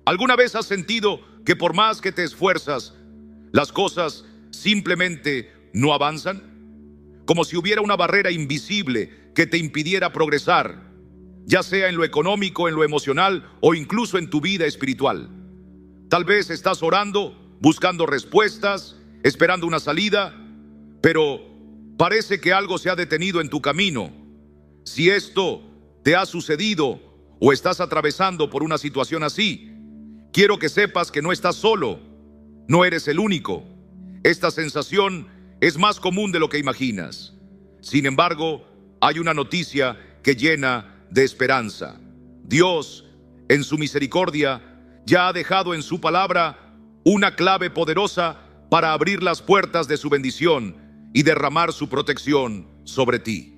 ¿Alguna vez has sentido que por más que te esfuerzas, las cosas simplemente no avanzan? Como si hubiera una barrera invisible que te impidiera progresar, ya sea en lo económico, en lo emocional o incluso en tu vida espiritual. Tal vez estás orando, buscando respuestas, esperando una salida, pero parece que algo se ha detenido en tu camino. Si esto te ha sucedido o estás atravesando por una situación así, quiero que sepas que no estás solo, no eres el único. Esta sensación es más común de lo que imaginas. Sin embargo, hay una noticia que llena de esperanza. Dios, en su misericordia, ya ha dejado en su palabra una clave poderosa para abrir las puertas de su bendición y derramar su protección sobre ti.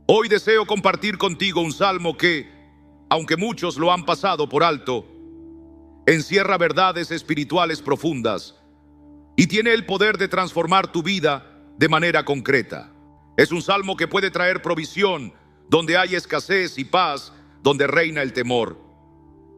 Hoy deseo compartir contigo un salmo que, aunque muchos lo han pasado por alto, encierra verdades espirituales profundas y tiene el poder de transformar tu vida de manera concreta. Es un salmo que puede traer provisión donde hay escasez y paz donde reina el temor.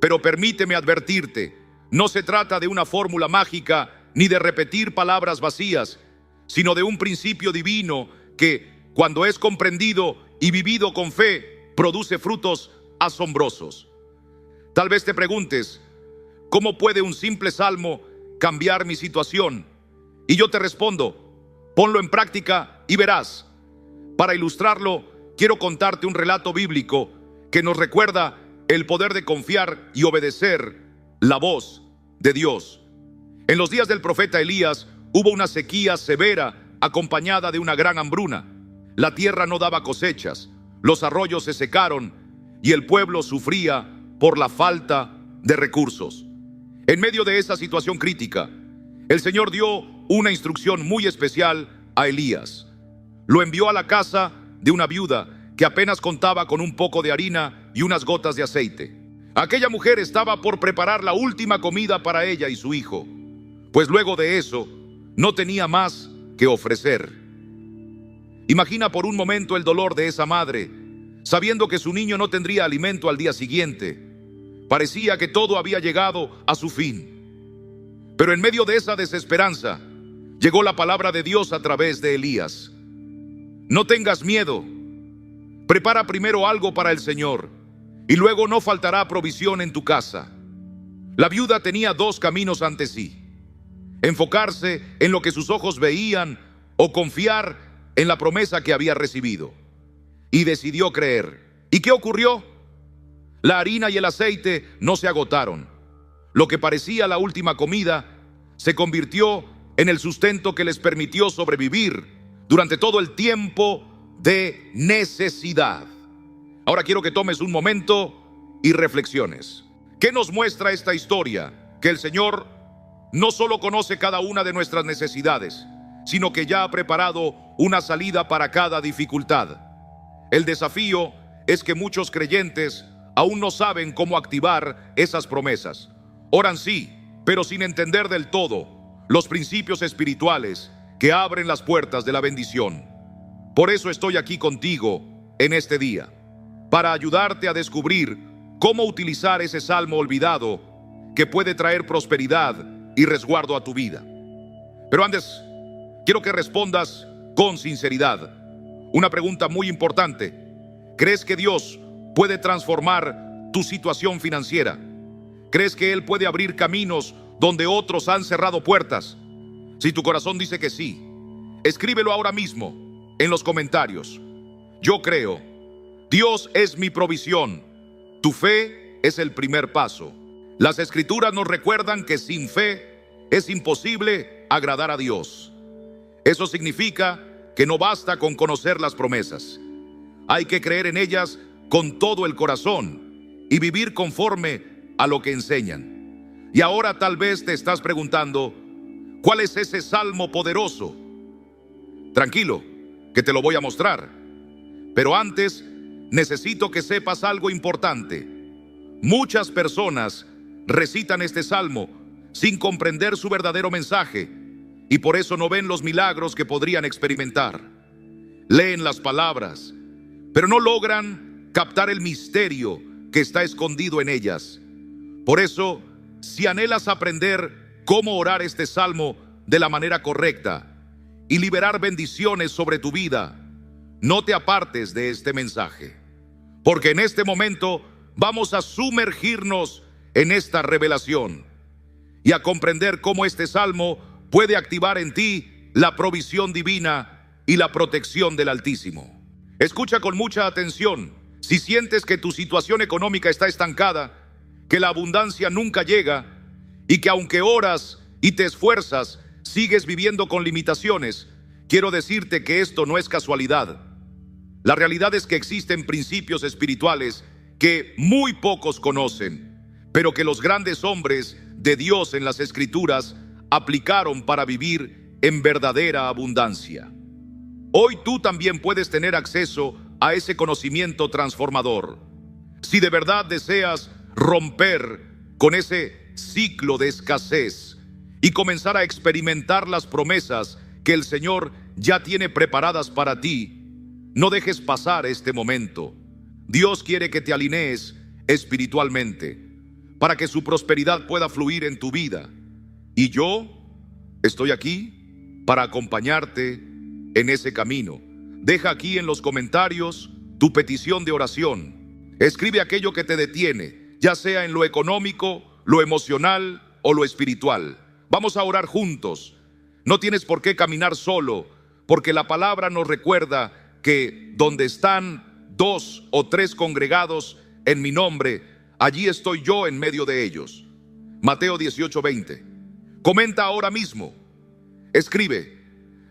Pero permíteme advertirte, no se trata de una fórmula mágica ni de repetir palabras vacías, sino de un principio divino que, cuando es comprendido y vivido con fe, produce frutos asombrosos. Tal vez te preguntes, ¿cómo puede un simple salmo cambiar mi situación? Y yo te respondo, ponlo en práctica y verás. Para ilustrarlo, quiero contarte un relato bíblico que nos recuerda el poder de confiar y obedecer la voz de Dios. En los días del profeta Elías hubo una sequía severa acompañada de una gran hambruna. La tierra no daba cosechas, los arroyos se secaron y el pueblo sufría por la falta de recursos. En medio de esa situación crítica, el Señor dio una instrucción muy especial a Elías. Lo envió a la casa de una viuda que apenas contaba con un poco de harina y unas gotas de aceite. Aquella mujer estaba por preparar la última comida para ella y su hijo, pues luego de eso no tenía más que ofrecer. Imagina por un momento el dolor de esa madre, sabiendo que su niño no tendría alimento al día siguiente. Parecía que todo había llegado a su fin. Pero en medio de esa desesperanza, llegó la palabra de Dios a través de Elías. No tengas miedo. Prepara primero algo para el Señor, y luego no faltará provisión en tu casa. La viuda tenía dos caminos ante sí: enfocarse en lo que sus ojos veían o confiar en la promesa que había recibido. Y decidió creer. ¿Y qué ocurrió? La harina y el aceite no se agotaron. Lo que parecía la última comida se convirtió en el sustento que les permitió sobrevivir durante todo el tiempo de necesidad. Ahora quiero que tomes un momento y reflexiones. ¿Qué nos muestra esta historia? Que el Señor no solo conoce cada una de nuestras necesidades, sino que ya ha preparado una salida para cada dificultad. El desafío es que muchos creyentes aún no saben cómo activar esas promesas. Oran sí, pero sin entender del todo los principios espirituales que abren las puertas de la bendición. Por eso estoy aquí contigo en este día, para ayudarte a descubrir cómo utilizar ese salmo olvidado que puede traer prosperidad y resguardo a tu vida. Pero antes, quiero que respondas con sinceridad una pregunta muy importante. ¿Crees que Dios puede transformar tu situación financiera? ¿Crees que Él puede abrir caminos donde otros han cerrado puertas? Si tu corazón dice que sí, escríbelo ahora mismo en los comentarios. Yo creo. Dios es mi provisión. Tu fe es el primer paso. Las Escrituras nos recuerdan que sin fe es imposible agradar a Dios. Eso significa que no basta con conocer las promesas. Hay que creer en ellas con todo el corazón y vivir conforme a lo que enseñan. Y ahora tal vez te estás preguntando, ¿cuál es ese salmo poderoso? Tranquilo, que te lo voy a mostrar. Pero antes, necesito que sepas algo importante. Muchas personas recitan este salmo sin comprender su verdadero mensaje y por eso no ven los milagros que podrían experimentar. Leen las palabras, pero no logran captar el misterio que está escondido en ellas. Por eso, si anhelas aprender cómo orar este salmo de la manera correcta y liberar bendiciones sobre tu vida, no te apartes de este mensaje, porque en este momento vamos a sumergirnos en esta revelación y a comprender cómo este salmo puede activar en ti la provisión divina y la protección del Altísimo. Escucha con mucha atención. Si sientes que tu situación económica está estancada, que la abundancia nunca llega y que aunque oras y te esfuerzas, sigues viviendo con limitaciones, quiero decirte que esto no es casualidad. La realidad es que existen principios espirituales que muy pocos conocen, pero que los grandes hombres de Dios en las Escrituras aplicaron para vivir en verdadera abundancia. Hoy tú también puedes tener acceso a ese conocimiento transformador. Si de verdad deseas romper con ese ciclo de escasez y comenzar a experimentar las promesas que el Señor ya tiene preparadas para ti, no dejes pasar este momento. Dios quiere que te alinees espiritualmente para que su prosperidad pueda fluir en tu vida. Y yo estoy aquí para acompañarte en ese camino. Deja aquí en los comentarios tu petición de oración. Escribe aquello que te detiene, ya sea en lo económico, lo emocional o lo espiritual. Vamos a orar juntos. No tienes por qué caminar solo, porque la palabra nos recuerda que donde están 2 o 3 congregados en mi nombre, allí estoy yo en medio de ellos. Mateo 18:20. Comenta ahora mismo. Escribe: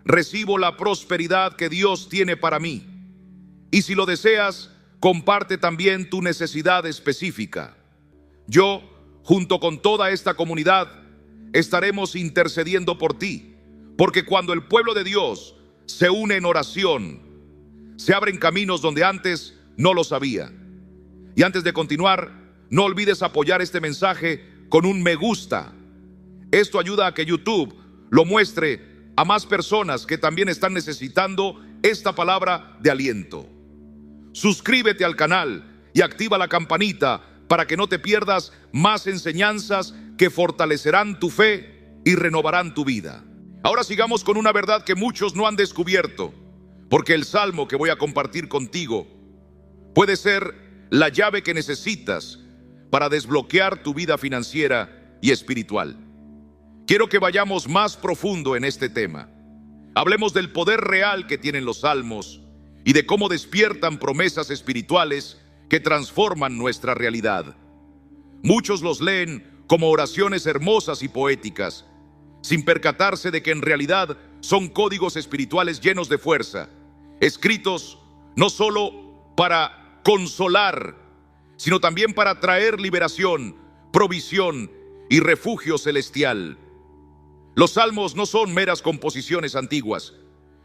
recibo la prosperidad que Dios tiene para mí. Y si lo deseas, comparte también tu necesidad específica. Yo, junto con toda esta comunidad, estaremos intercediendo por ti, porque cuando el pueblo de Dios se une en oración, se abren caminos donde antes no los había. Y antes de continuar, no olvides apoyar este mensaje con un me gusta. Esto ayuda a que YouTube lo muestre a más personas que también están necesitando esta palabra de aliento. Suscríbete al canal y activa la campanita para que no te pierdas más enseñanzas que fortalecerán tu fe y renovarán tu vida. Ahora sigamos con una verdad que muchos no han descubierto, porque el salmo que voy a compartir contigo puede ser la llave que necesitas para desbloquear tu vida financiera y espiritual. Quiero que vayamos más profundo en este tema. Hablemos del poder real que tienen los salmos y de cómo despiertan promesas espirituales que transforman nuestra realidad. Muchos los leen como oraciones hermosas y poéticas, sin percatarse de que en realidad son códigos espirituales llenos de fuerza, escritos no solo para consolar, sino también para traer liberación, provisión y refugio celestial. Los salmos no son meras composiciones antiguas.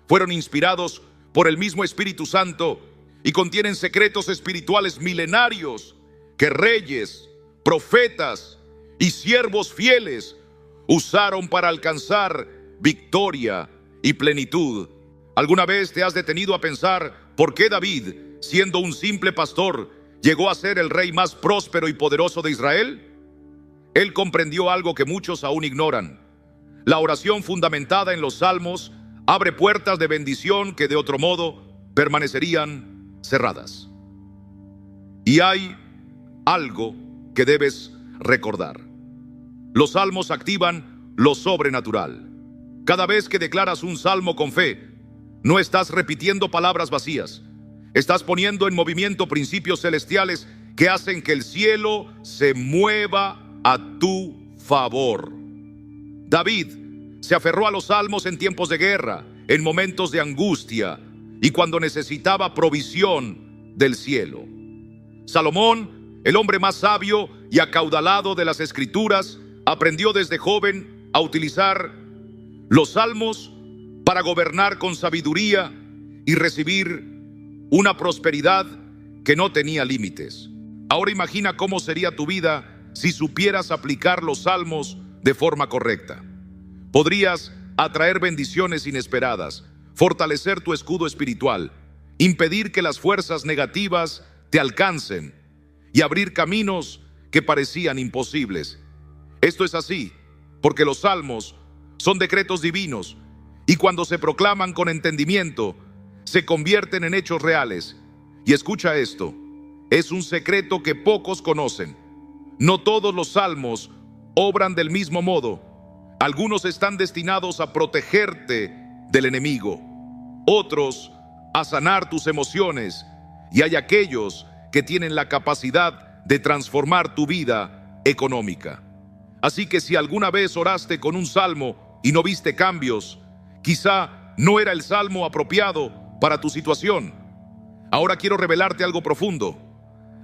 Fueron inspirados por el mismo Espíritu Santo y contienen secretos espirituales milenarios que reyes, profetas y siervos fieles usaron para alcanzar victoria y plenitud. ¿Alguna vez te has detenido a pensar por qué David, siendo un simple pastor, llegó a ser el rey más próspero y poderoso de Israel? Él comprendió algo que muchos aún ignoran. La oración fundamentada en los salmos abre puertas de bendición que de otro modo permanecerían cerradas. Y hay algo que debes recordar. Los salmos activan lo sobrenatural. Cada vez que declaras un salmo con fe, no estás repitiendo palabras vacías. Estás poniendo en movimiento principios celestiales que hacen que el cielo se mueva a tu favor. David se aferró a los salmos en tiempos de guerra, en momentos de angustia y cuando necesitaba provisión del cielo. Salomón, el hombre más sabio y acaudalado de las Escrituras, aprendió desde joven a utilizar los salmos para gobernar con sabiduría y recibir una prosperidad que no tenía límites. Ahora imagina cómo sería tu vida si supieras aplicar los salmos de forma correcta. Podrías atraer bendiciones inesperadas, fortalecer tu escudo espiritual, impedir que las fuerzas negativas te alcancen y abrir caminos que parecían imposibles. Esto es así, porque los salmos son decretos divinos y cuando se proclaman con entendimiento, se convierten en hechos reales. Y escucha esto, es un secreto que pocos conocen. No todos los salmos obran del mismo modo. Algunos están destinados a protegerte del enemigo, otros a sanar tus emociones, y hay aquellos que tienen la capacidad de transformar tu vida económica. Así que si alguna vez oraste con un salmo y no viste cambios, quizá no era el salmo apropiado para tu situación. Ahora quiero revelarte algo profundo.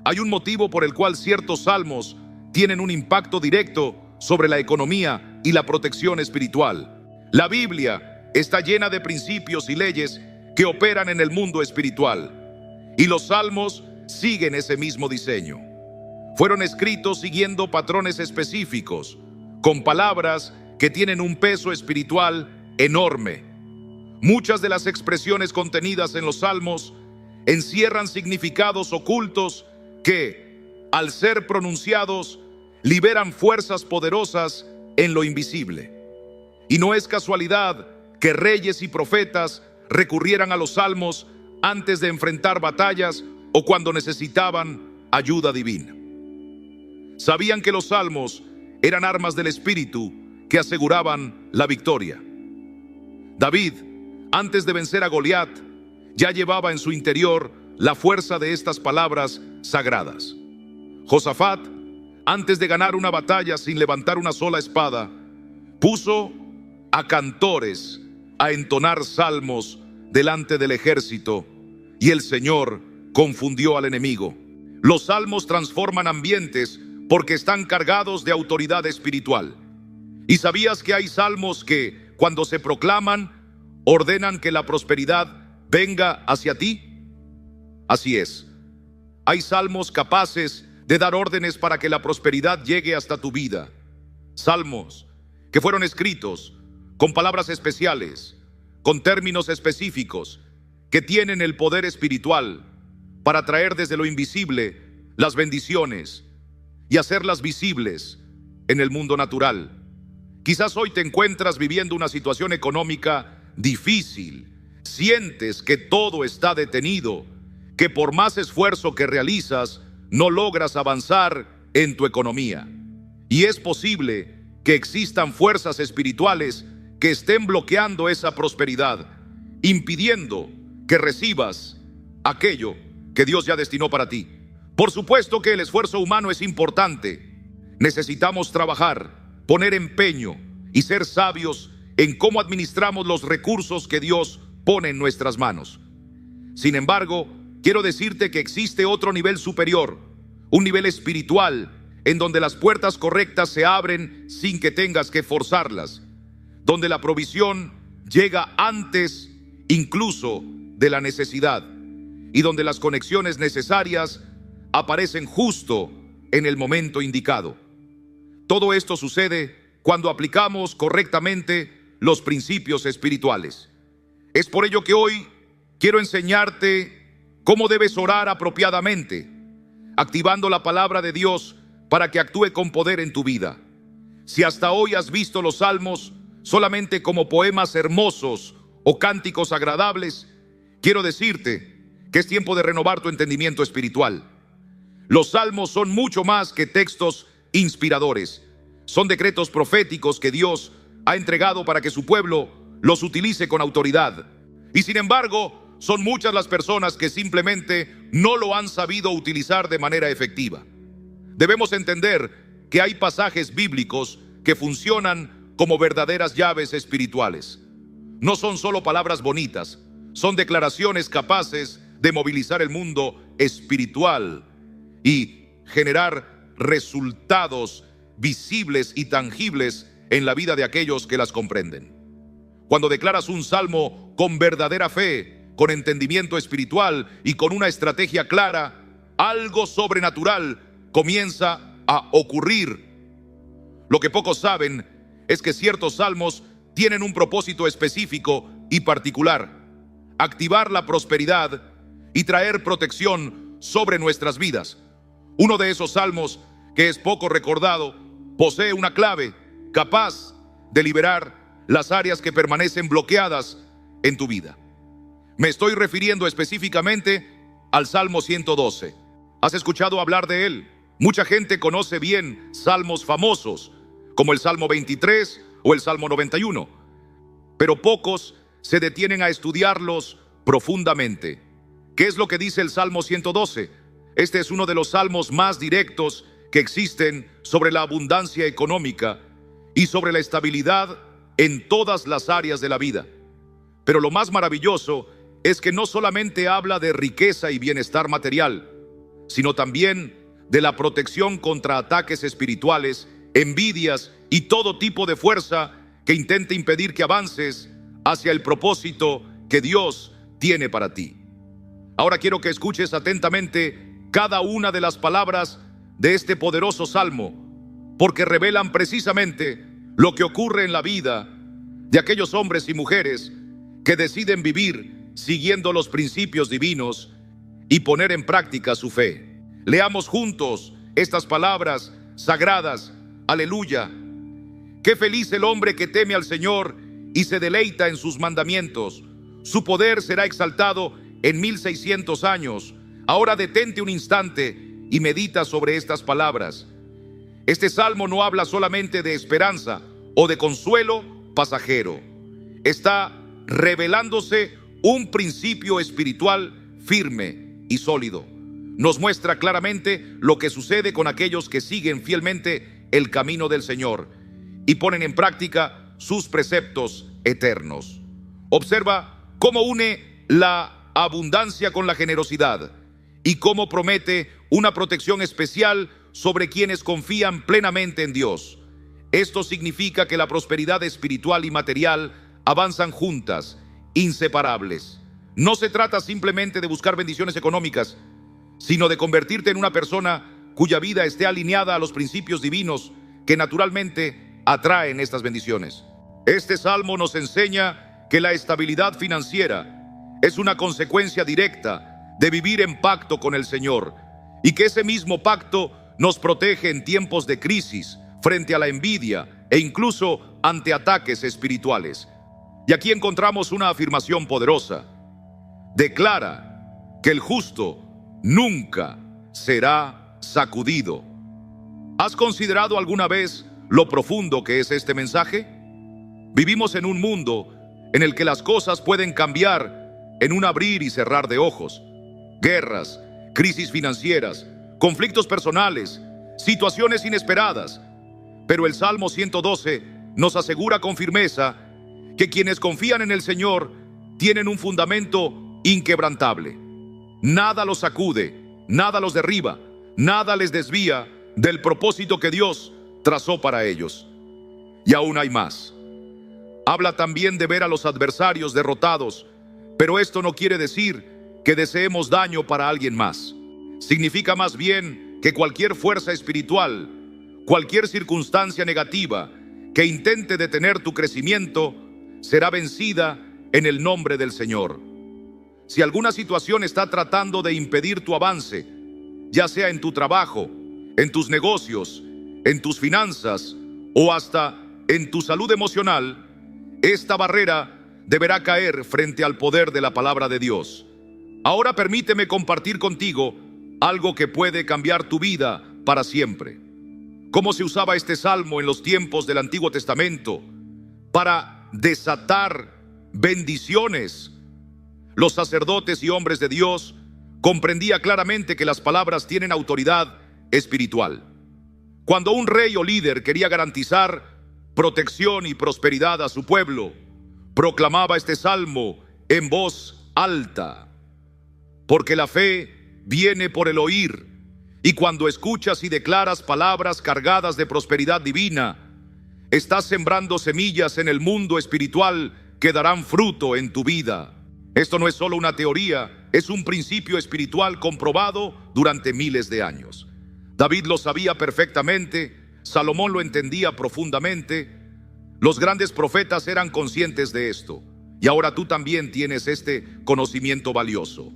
Hay un motivo por el cual ciertos salmos tienen un impacto directo sobre la economía y la protección espiritual. La Biblia está llena de principios y leyes que operan en el mundo espiritual, y los salmos siguen ese mismo diseño. Fueron escritos siguiendo patrones específicos, con palabras que tienen un peso espiritual enorme. Muchas de las expresiones contenidas en los salmos encierran significados ocultos que, al ser pronunciados, liberan fuerzas poderosas en lo invisible. Y no es casualidad que reyes y profetas recurrieran a los salmos antes de enfrentar batallas o cuando necesitaban ayuda divina. Sabían que los salmos eran armas del Espíritu que aseguraban la victoria. David, antes de vencer a Goliat, ya llevaba en su interior la fuerza de estas palabras sagradas. Josafat, antes de ganar una batalla sin levantar una sola espada, puso a cantores a entonar salmos delante del ejército, y el Señor confundió al enemigo. Los salmos transforman ambientes porque están cargados de autoridad espiritual. ¿Y sabías que hay salmos que, cuando se proclaman, ordenan que la prosperidad venga hacia ti? Así es. Hay salmos capaces de dar órdenes para que la prosperidad llegue hasta tu vida. Salmos que fueron escritos con palabras especiales, con términos específicos, que tienen el poder espiritual para traer desde lo invisible las bendiciones y hacerlas visibles en el mundo natural. Quizás hoy te encuentras viviendo una situación económica difícil. Sientes que todo está detenido, que por más esfuerzo que realizas, no logras avanzar en tu economía. Y es posible que existan fuerzas espirituales que estén bloqueando esa prosperidad, impidiendo que recibas aquello que Dios ya destinó para ti. Por supuesto que el esfuerzo humano es importante. Necesitamos trabajar, poner empeño y ser sabios en cómo administramos los recursos que Dios pone en nuestras manos. Sin embargo, quiero decirte que existe otro nivel superior, un nivel espiritual, en donde las puertas correctas se abren sin que tengas que forzarlas, donde la provisión llega antes incluso de la necesidad, y donde las conexiones necesarias aparecen justo en el momento indicado. Todo esto sucede cuando aplicamos correctamente los principios espirituales. Es por ello que hoy quiero enseñarte cómo debes orar apropiadamente, activando la palabra de Dios para que actúe con poder en tu vida. Si hasta hoy has visto los salmos solamente como poemas hermosos o cánticos agradables, quiero decirte que es tiempo de renovar tu entendimiento espiritual. Los salmos son mucho más que textos inspiradores. Son decretos proféticos que Dios ha entregado para que su pueblo los utilice con autoridad. Y sin embargo, son muchas las personas que simplemente no lo han sabido utilizar de manera efectiva. Debemos entender que hay pasajes bíblicos que funcionan como verdaderas llaves espirituales. No son solo palabras bonitas, son declaraciones capaces de movilizar el mundo espiritual y generar resultados visibles y tangibles en la vida de aquellos que las comprenden. Cuando declaras un salmo con verdadera fe, con entendimiento espiritual y con una estrategia clara, algo sobrenatural comienza a ocurrir. Lo que pocos saben es que ciertos salmos tienen un propósito específico y particular: activar la prosperidad y traer protección sobre nuestras vidas. Uno de esos salmos que es poco recordado, posee una clave capaz de liberar las áreas que permanecen bloqueadas en tu vida. Me estoy refiriendo específicamente al Salmo 112. ¿Has escuchado hablar de él? Mucha gente conoce bien salmos famosos, como el Salmo 23 o el Salmo 91, pero pocos se detienen a estudiarlos profundamente. ¿Qué es lo que dice el Salmo 112? Este es uno de los salmos más directos que existen sobre la abundancia económica y sobre la estabilidad en todas las áreas de la vida. Pero lo más maravilloso es que no solamente habla de riqueza y bienestar material, sino también de la protección contra ataques espirituales, envidias y todo tipo de fuerza que intente impedir que avances hacia el propósito que Dios tiene para ti. Ahora quiero que escuches atentamente cada una de las palabras de este poderoso salmo, porque revelan precisamente lo que ocurre en la vida de aquellos hombres y mujeres que deciden vivir siguiendo los principios divinos y poner en práctica su fe. Leamos juntos estas palabras sagradas. Aleluya. Qué feliz el hombre que teme al Señor y se deleita en sus mandamientos. Su poder será exaltado en 1600 años. Ahora detente un instante y medita sobre estas palabras. Este salmo no habla solamente de esperanza o de consuelo pasajero. Está revelándose un principio espiritual firme y sólido. Nos muestra claramente lo que sucede con aquellos que siguen fielmente el camino del Señor y ponen en práctica sus preceptos eternos. Observa cómo une la abundancia con la generosidad y cómo promete una protección especial sobre quienes confían plenamente en Dios. Esto significa que la prosperidad espiritual y material avanzan juntas, inseparables. No se trata simplemente de buscar bendiciones económicas, sino de convertirte en una persona cuya vida esté alineada a los principios divinos que naturalmente atraen estas bendiciones. Este salmo nos enseña que la estabilidad financiera es una consecuencia directa de vivir en pacto con el Señor, y que ese mismo pacto nos protege en tiempos de crisis, frente a la envidia e incluso ante ataques espirituales. Y aquí encontramos una afirmación poderosa. Declara que el justo nunca será sacudido. ¿Has considerado alguna vez lo profundo que es este mensaje? Vivimos en un mundo en el que las cosas pueden cambiar en un abrir y cerrar de ojos. Guerras, crisis financieras, conflictos personales, situaciones inesperadas. Pero el Salmo 112 nos asegura con firmeza que quienes confían en el Señor tienen un fundamento inquebrantable. Nada los sacude, nada los derriba, nada les desvía del propósito que Dios trazó para ellos. Y aún hay más. Habla también de ver a los adversarios derrotados, pero esto no quiere decir que deseemos daño para alguien más. Significa más bien que cualquier fuerza espiritual, cualquier circunstancia negativa que intente detener tu crecimiento, será vencida en el nombre del Señor. Si alguna situación está tratando de impedir tu avance, ya sea en tu trabajo, en tus negocios, en tus finanzas o hasta en tu salud emocional, esta barrera deberá caer frente al poder de la palabra de Dios. Ahora permíteme compartir contigo algo que puede cambiar tu vida para siempre. ¿Cómo se usaba este salmo en los tiempos del Antiguo Testamento para desatar bendiciones? Los sacerdotes y hombres de Dios comprendían claramente que las palabras tienen autoridad espiritual. Cuando un rey o líder quería garantizar protección y prosperidad a su pueblo, proclamaba este salmo en voz alta. Porque la fe viene por el oír, y cuando escuchas y declaras palabras cargadas de prosperidad divina, estás sembrando semillas en el mundo espiritual que darán fruto en tu vida. Esto no es solo una teoría, es un principio espiritual comprobado durante miles de años. David lo sabía perfectamente, Salomón lo entendía profundamente, los grandes profetas eran conscientes de esto, y ahora tú también tienes este conocimiento valioso.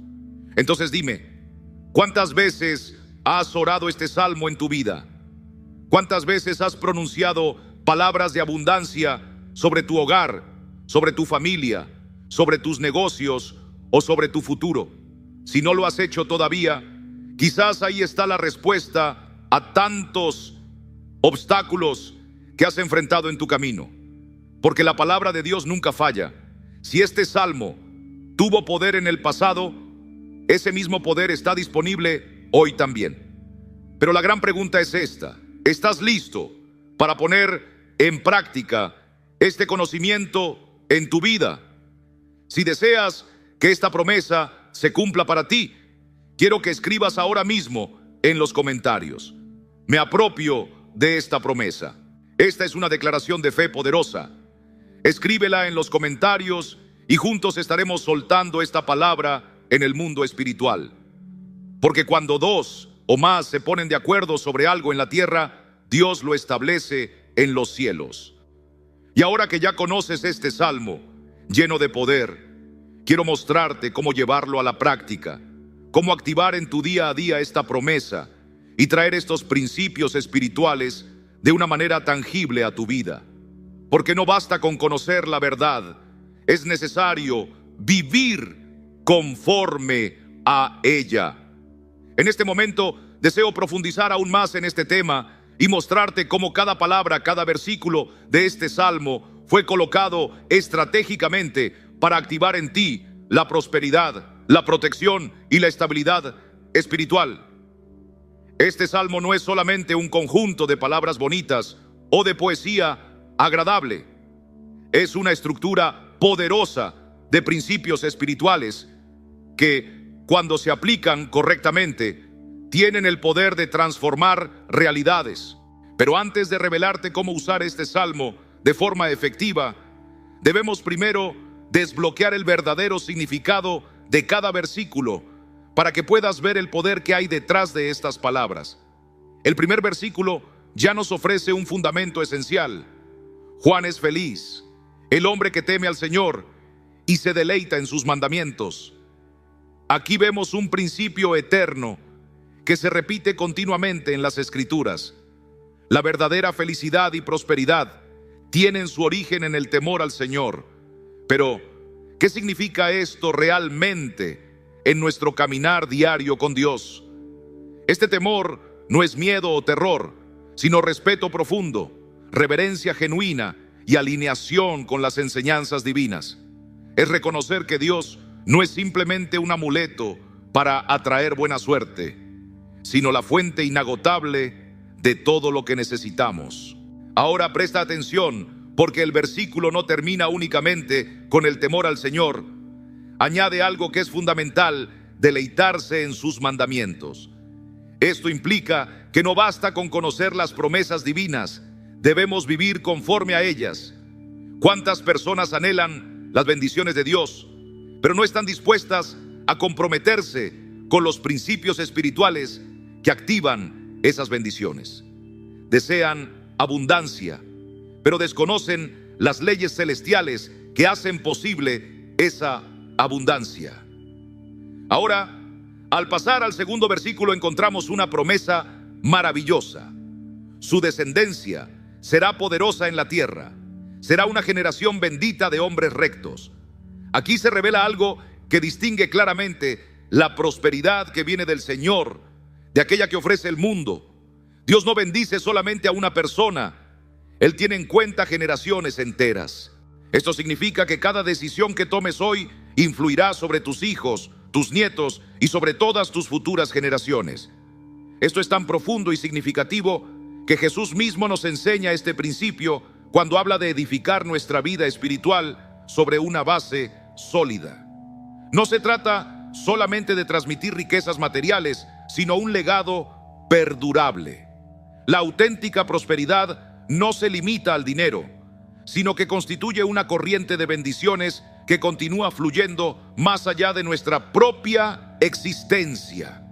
Entonces dime, ¿cuántas veces has orado este salmo en tu vida? ¿Cuántas veces has pronunciado palabras de abundancia sobre tu hogar, sobre tu familia, sobre tus negocios o sobre tu futuro? Si no lo has hecho todavía, quizás ahí está la respuesta a tantos obstáculos que has enfrentado en tu camino. Porque la palabra de Dios nunca falla. Si este salmo tuvo poder en el pasado, ese mismo poder está disponible hoy también. Pero la gran pregunta es esta: ¿estás listo para poner en práctica este conocimiento en tu vida? Si deseas que esta promesa se cumpla para ti, quiero que escribas ahora mismo en los comentarios: me apropio de esta promesa. Esta es una declaración de fe poderosa. Escríbela en los comentarios y juntos estaremos soltando esta palabra en el mundo espiritual. Porque cuando dos o más se ponen de acuerdo sobre algo en la tierra, Dios lo establece en los cielos. Y ahora que ya conoces este salmo lleno de poder, quiero mostrarte cómo llevarlo a la práctica, cómo activar en tu día a día esta promesa y traer estos principios espirituales de una manera tangible a tu vida. Porque no basta con conocer la verdad, es necesario vivir conforme a ella. En este momento deseo profundizar aún más en este tema y mostrarte cómo cada palabra, cada versículo de este salmo fue colocado estratégicamente para activar en ti la prosperidad, la protección y la estabilidad espiritual. Este salmo no es solamente un conjunto de palabras bonitas o de poesía agradable. Es una estructura poderosa de principios espirituales que, cuando se aplican correctamente, tienen el poder de transformar realidades. Pero antes de revelarte cómo usar este salmo de forma efectiva, debemos primero desbloquear el verdadero significado de cada versículo para que puedas ver el poder que hay detrás de estas palabras. El primer versículo ya nos ofrece un fundamento esencial. Juan es feliz, el hombre que teme al Señor y se deleita en sus mandamientos. Aquí vemos un principio eterno que se repite continuamente en las Escrituras. La verdadera felicidad y prosperidad tienen su origen en el temor al Señor. Pero, ¿qué significa esto realmente en nuestro caminar diario con Dios? Este temor no es miedo o terror, sino respeto profundo, reverencia genuina y alineación con las enseñanzas divinas. Es reconocer que Dios no es simplemente un amuleto para atraer buena suerte, sino la fuente inagotable de todo lo que necesitamos. Ahora presta atención, porque el versículo no termina únicamente con el temor al Señor. Añade algo que es fundamental: deleitarse en sus mandamientos. Esto implica que no basta con conocer las promesas divinas, debemos vivir conforme a ellas. ¿Cuántas personas anhelan las bendiciones de Dios, pero no están dispuestas a comprometerse con los principios espirituales que activan esas bendiciones? Desean abundancia, pero desconocen las leyes celestiales que hacen posible esa abundancia. Ahora, al pasar al segundo versículo, encontramos una promesa maravillosa. Su descendencia será poderosa en la tierra, será una generación bendita de hombres rectos. Aquí se revela algo que distingue claramente la prosperidad que viene del Señor de aquella que ofrece el mundo. Dios no bendice solamente a una persona, Él tiene en cuenta generaciones enteras. Esto significa que cada decisión que tomes hoy influirá sobre tus hijos, tus nietos y sobre todas tus futuras generaciones. Esto es tan profundo y significativo que Jesús mismo nos enseña este principio cuando habla de edificar nuestra vida espiritual sobre una base sólida. No se trata solamente de transmitir riquezas materiales, sino un legado perdurable. La auténtica prosperidad no se limita al dinero, sino que constituye una corriente de bendiciones que continúa fluyendo más allá de nuestra propia existencia.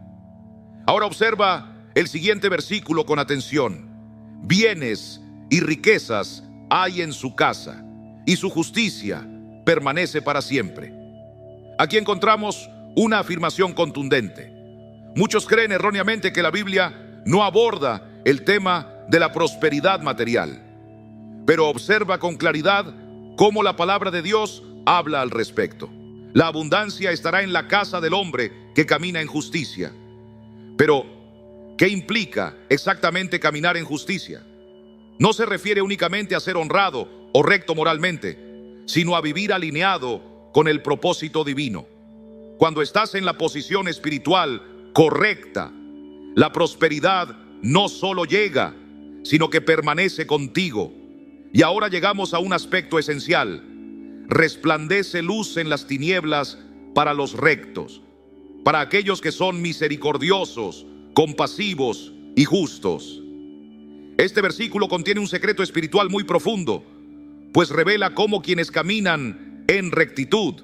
Ahora observa el siguiente versículo con atención. Bienes y riquezas hay en su casa, y su justicia permanece para siempre. Aquí encontramos una afirmación contundente. Muchos creen erróneamente que la Biblia no aborda el tema de la prosperidad material. Pero observa con claridad cómo la palabra de Dios habla al respecto. La abundancia estará en la casa del hombre que camina en justicia. Pero, ¿qué implica exactamente caminar en justicia? No se refiere únicamente a ser honrado o recto moralmente, sino a vivir alineado con el propósito divino. Cuando estás en la posición espiritual correcta, la prosperidad no solo llega, sino que permanece contigo. Y ahora llegamos a un aspecto esencial. Resplandece luz en las tinieblas para los rectos, para aquellos que son misericordiosos, compasivos y justos. Este versículo contiene un secreto espiritual muy profundo, pues revela cómo quienes caminan en rectitud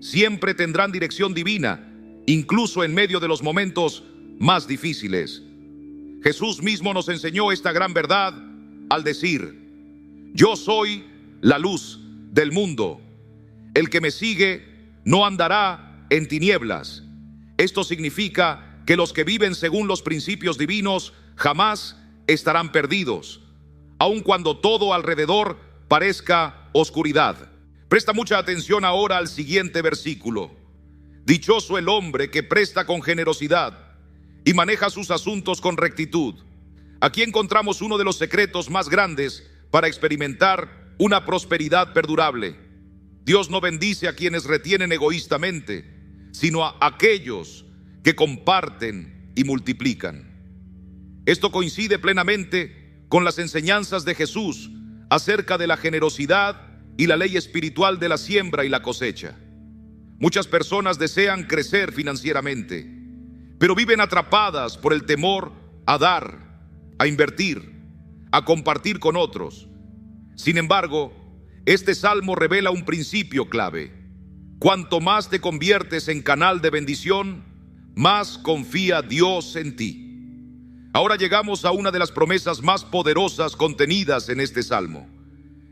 siempre tendrán dirección divina, incluso en medio de los momentos más difíciles. Jesús mismo nos enseñó esta gran verdad al decir: yo soy la luz del mundo. El que me sigue no andará en tinieblas. Esto significa que los que viven según los principios divinos jamás estarán perdidos, aun cuando todo alrededor parezca oscuridad. Presta mucha atención ahora al siguiente versículo. Dichoso el hombre que presta con generosidad y maneja sus asuntos con rectitud. Aquí encontramos uno de los secretos más grandes para experimentar una prosperidad perdurable. Dios no bendice a quienes retienen egoístamente, sino a aquellos que comparten y multiplican. Esto coincide plenamente con las enseñanzas de Jesús acerca de la generosidad y la ley espiritual de la siembra y la cosecha. Muchas personas desean crecer financieramente, pero viven atrapadas por el temor a dar, a invertir, a compartir con otros. Sin embargo, este salmo revela un principio clave. Cuanto más te conviertes en canal de bendición, más confía Dios en ti. Ahora llegamos a una de las promesas más poderosas contenidas en este salmo.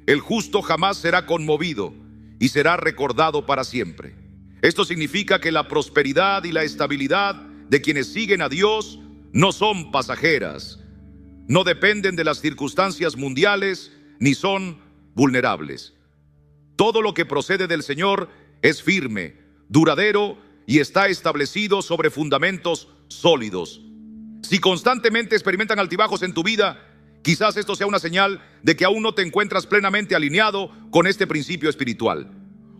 El justo jamás será conmovido y será recordado para siempre. Esto significa que la prosperidad y la estabilidad de quienes siguen a Dios no son pasajeras, no dependen de las circunstancias mundiales ni son vulnerables. Todo lo que procede del Señor es firme, duradero y está establecido sobre fundamentos sólidos. Si constantemente experimentan altibajos en tu vida, quizás esto sea una señal de que aún no te encuentras plenamente alineado con este principio espiritual.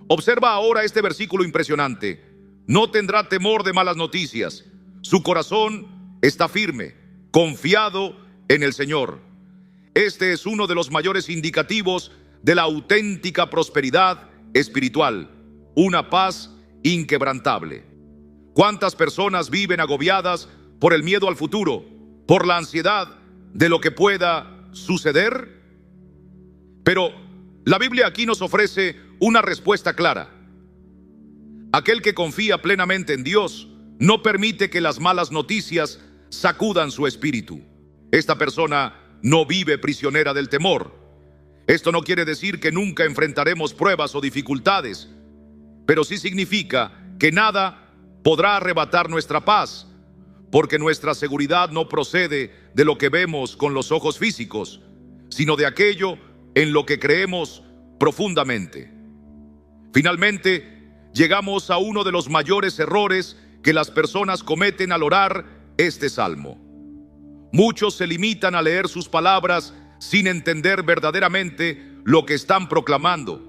Observa ahora este versículo impresionante. No tendrá temor de malas noticias. Su corazón está firme, confiado en el Señor. Este es uno de los mayores indicativos de la auténtica prosperidad espiritual, una paz inquebrantable. ¿Cuántas personas viven agobiadas por el miedo al futuro, por la ansiedad de lo que pueda suceder? Pero la Biblia aquí nos ofrece una respuesta clara. Aquel que confía plenamente en Dios no permite que las malas noticias sacudan su espíritu. Esta persona no vive prisionera del temor. Esto no quiere decir que nunca enfrentaremos pruebas o dificultades, pero sí significa que nada podrá arrebatar nuestra paz, porque nuestra seguridad no procede de lo que vemos con los ojos físicos, sino de aquello en lo que creemos profundamente. Finalmente, llegamos a uno de los mayores errores que las personas cometen al orar este salmo. Muchos se limitan a leer sus palabras sin entender verdaderamente lo que están proclamando.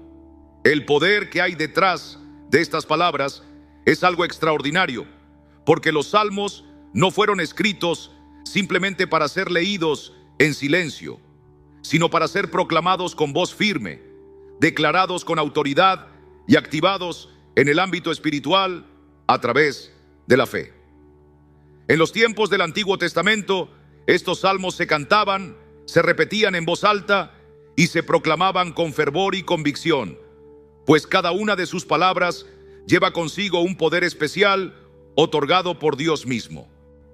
El poder que hay detrás de estas palabras es algo extraordinario, porque los salmos no fueron escritos simplemente para ser leídos en silencio, sino para ser proclamados con voz firme, declarados con autoridad y activados en el ámbito espiritual a través de la fe. En los tiempos del Antiguo Testamento, estos salmos se cantaban, se repetían en voz alta y se proclamaban con fervor y convicción, pues cada una de sus palabras lleva consigo un poder especial otorgado por Dios mismo.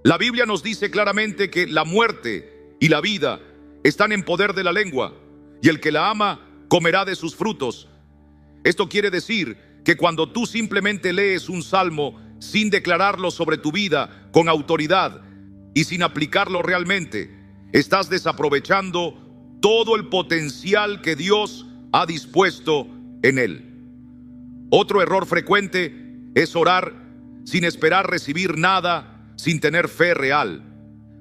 La Biblia nos dice claramente que la muerte y la vida están en poder de la lengua, y el que la ama comerá de sus frutos. Esto quiere decir que cuando tú simplemente lees un salmo sin declararlo sobre tu vida con autoridad y sin aplicarlo realmente, estás desaprovechando todo el potencial que Dios ha dispuesto en él. Otro error frecuente es orar sin esperar recibir nada, sin tener fe real.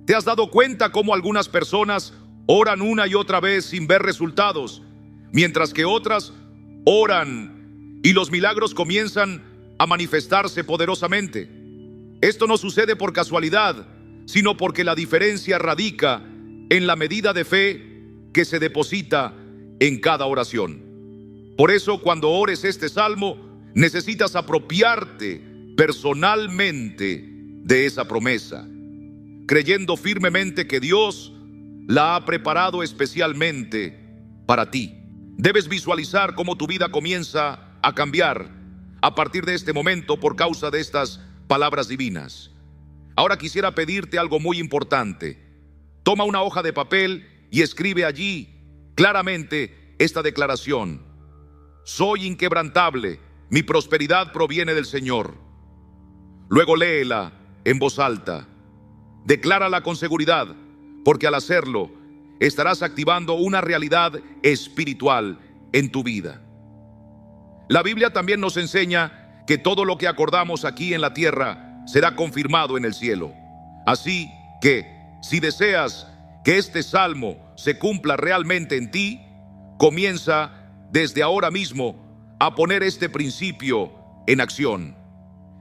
¿Te has dado cuenta cómo algunas personas oran una y otra vez sin ver resultados, mientras que otras oran y los milagros comienzan a manifestarse poderosamente? Esto no sucede por casualidad, sino porque la diferencia radica en la medida de fe que se deposita en cada oración. Por eso, cuando ores este salmo, necesitas apropiarte personalmente de esa promesa, creyendo firmemente que Dios la ha preparado especialmente para ti. Debes visualizar cómo tu vida comienza a cambiar a partir de este momento por causa de estas palabras divinas. Ahora quisiera pedirte algo muy importante. Toma una hoja de papel y escribe allí claramente esta declaración: soy inquebrantable, mi prosperidad proviene del Señor. Luego léela en voz alta. Declárala con seguridad, porque al hacerlo estarás activando una realidad espiritual en tu vida. La Biblia también nos enseña que todo lo que acordamos aquí en la tierra será confirmado en el cielo. Así que, si deseas que este salmo se cumpla realmente en ti, comienza desde ahora mismo a poner este principio en acción.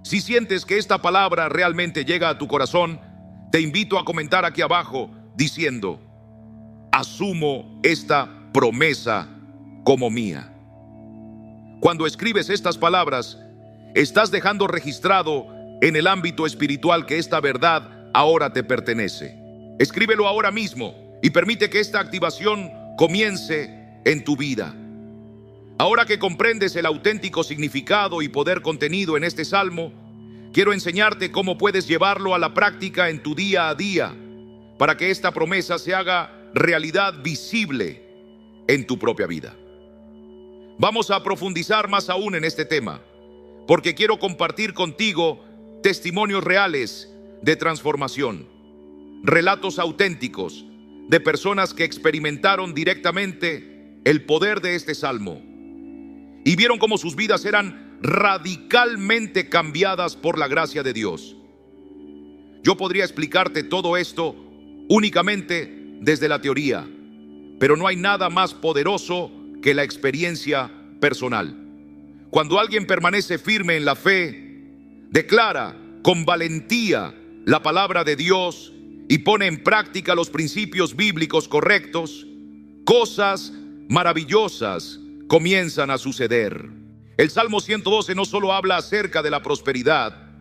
Si sientes que esta palabra realmente llega a tu corazón, te invito a comentar aquí abajo diciendo: asumo esta promesa como mía. Cuando escribes estas palabras, estás dejando registrado en el ámbito espiritual que esta verdad ahora te pertenece. Escríbelo ahora mismo y permite que esta activación comience en tu vida. Ahora que comprendes el auténtico significado y poder contenido en este salmo, quiero enseñarte cómo puedes llevarlo a la práctica en tu día a día, para que esta promesa se haga realidad visible en tu propia vida. Vamos a profundizar más aún en este tema, porque quiero compartir contigo testimonios reales de transformación, relatos auténticos de personas que experimentaron directamente el poder de este salmo y vieron cómo sus vidas eran radicalmente cambiadas por la gracia de Dios. Yo podría explicarte todo esto únicamente desde la teoría, pero no hay nada más poderoso que la experiencia personal. Cuando alguien permanece firme en la fe, declara con valentía la palabra de Dios y pone en práctica los principios bíblicos correctos, cosas maravillosas comienzan a suceder. El Salmo 112 no solo habla acerca de la prosperidad,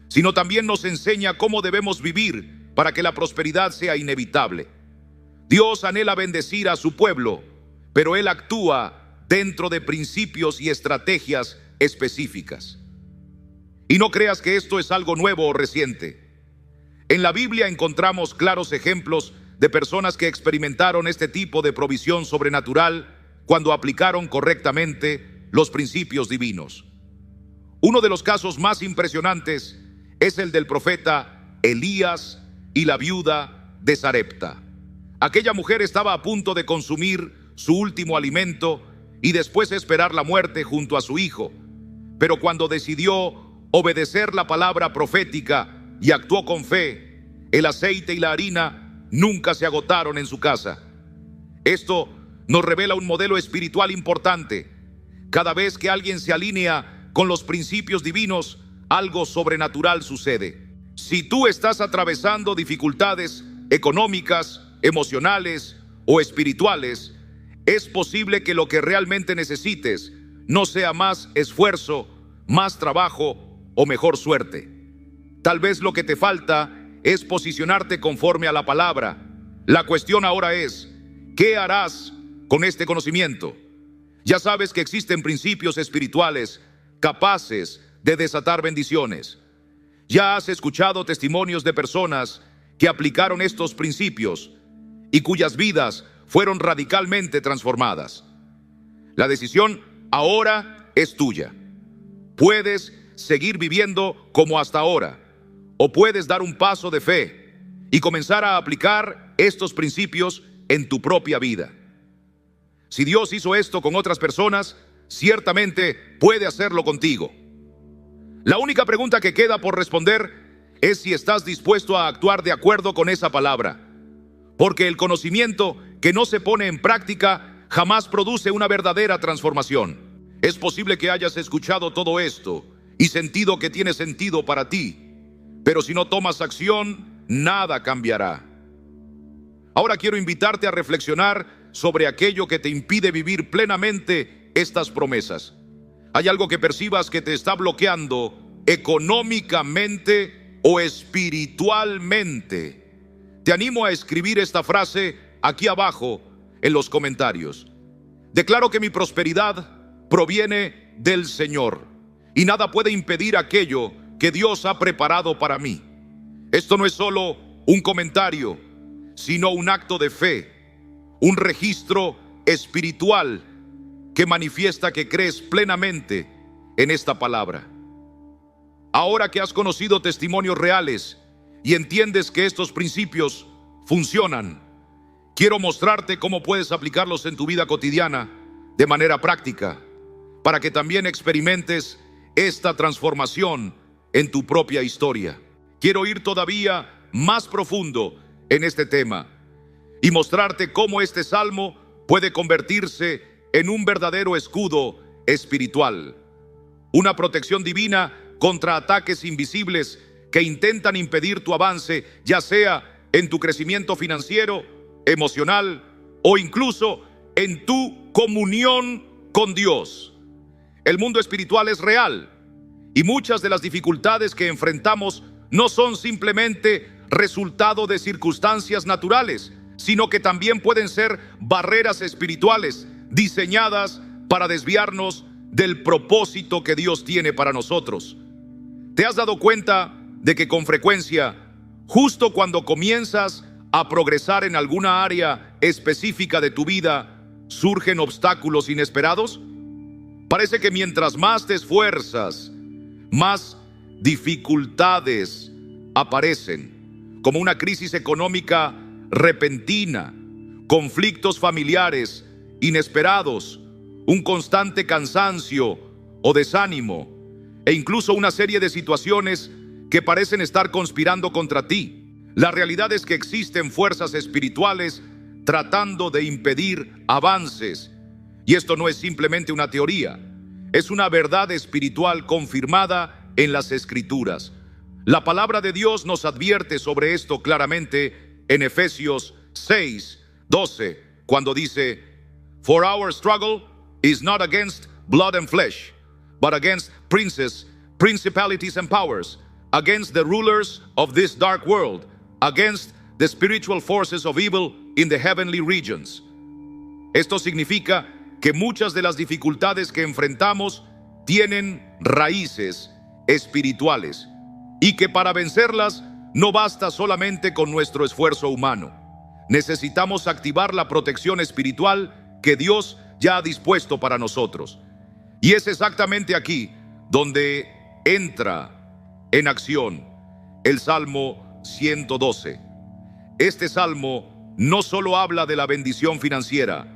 sino también nos enseña cómo debemos vivir para que la prosperidad sea inevitable. Dios anhela bendecir a su pueblo, pero Él actúa dentro de principios y estrategias específicas. Y no creas que esto es algo nuevo o reciente. En la Biblia encontramos claros ejemplos de personas que experimentaron este tipo de provisión sobrenatural cuando aplicaron correctamente los principios divinos. Uno de los casos más impresionantes es el del profeta Elías y la viuda de Sarepta. Aquella mujer estaba a punto de consumir su último alimento y después esperar la muerte junto a su hijo, pero cuando decidió obedecer la palabra profética y actuó con fe, el aceite y la harina nunca se agotaron en su casa. Esto nos revela un modelo espiritual importante. Cada vez que alguien se alinea con los principios divinos, algo sobrenatural sucede. Si tú estás atravesando dificultades económicas, emocionales o espirituales, es posible que lo que realmente necesites no sea más esfuerzo, más trabajo o mejor suerte. Tal vez lo que te falta es posicionarte conforme a la palabra. La cuestión ahora es, ¿qué harás con este conocimiento? Ya sabes que existen principios espirituales capaces de desatar bendiciones. Ya has escuchado testimonios de personas que aplicaron estos principios y cuyas vidas fueron radicalmente transformadas. La decisión ahora es tuya. Puedes seguir viviendo como hasta ahora, o puedes dar un paso de fe y comenzar a aplicar estos principios en tu propia vida. Si Dios hizo esto con otras personas, ciertamente puede hacerlo contigo. La única pregunta que queda por responder es si estás dispuesto a actuar de acuerdo con esa palabra. Porque el conocimiento que no se pone en práctica jamás produce una verdadera transformación. Es posible que hayas escuchado todo esto y sentido que tiene sentido para ti, pero si no tomas acción, nada cambiará. Ahora quiero invitarte a reflexionar sobre aquello que te impide vivir plenamente estas promesas. ¿Hay algo que percibas que te está bloqueando económicamente o espiritualmente? Te animo a escribir esta frase aquí abajo en los comentarios. Declaro que mi prosperidad proviene del Señor y nada puede impedir aquello que Dios ha preparado para mí. Esto no es solo un comentario, sino un acto de fe, un registro espiritual que manifiesta que crees plenamente en esta palabra. Ahora que has conocido testimonios reales y entiendes que estos principios funcionan, quiero mostrarte cómo puedes aplicarlos en tu vida cotidiana de manera práctica, para que también experimentes esta transformación en tu propia historia. Quiero ir todavía más profundo en este tema y mostrarte cómo este salmo puede convertirse en un verdadero escudo espiritual, una protección divina contra ataques invisibles que intentan impedir tu avance, ya sea en tu crecimiento financiero, emocional o incluso en tu comunión con Dios. El mundo espiritual es real y muchas de las dificultades que enfrentamos no son simplemente resultado de circunstancias naturales, sino que también pueden ser barreras espirituales diseñadas para desviarnos del propósito que Dios tiene para nosotros. ¿Te has dado cuenta de que con frecuencia, justo cuando comienzas a progresar en alguna área específica de tu vida, surgen obstáculos inesperados? Parece que mientras más te esfuerzas, más dificultades aparecen, como una crisis económica repentina, conflictos familiares inesperados, un constante cansancio o desánimo, e incluso una serie de situaciones que parecen estar conspirando contra ti. La realidad es que existen fuerzas espirituales tratando de impedir avances, y esto no es simplemente una teoría, es una verdad espiritual confirmada en las Escrituras. La palabra de Dios nos advierte sobre esto claramente en Efesios 6:12, cuando dice: For our struggle is not against blood and flesh, but against princes, principalities and powers, against the rulers of this dark world, against the spiritual forces of evil in the heavenly regions. Esto significa que muchas de las dificultades que enfrentamos tienen raíces espirituales y que para vencerlas no basta solamente con nuestro esfuerzo humano. Necesitamos activar la protección espiritual que Dios ya ha dispuesto para nosotros. Y es exactamente aquí donde entra en acción el Salmo 112. Este salmo no solo habla de la bendición financiera,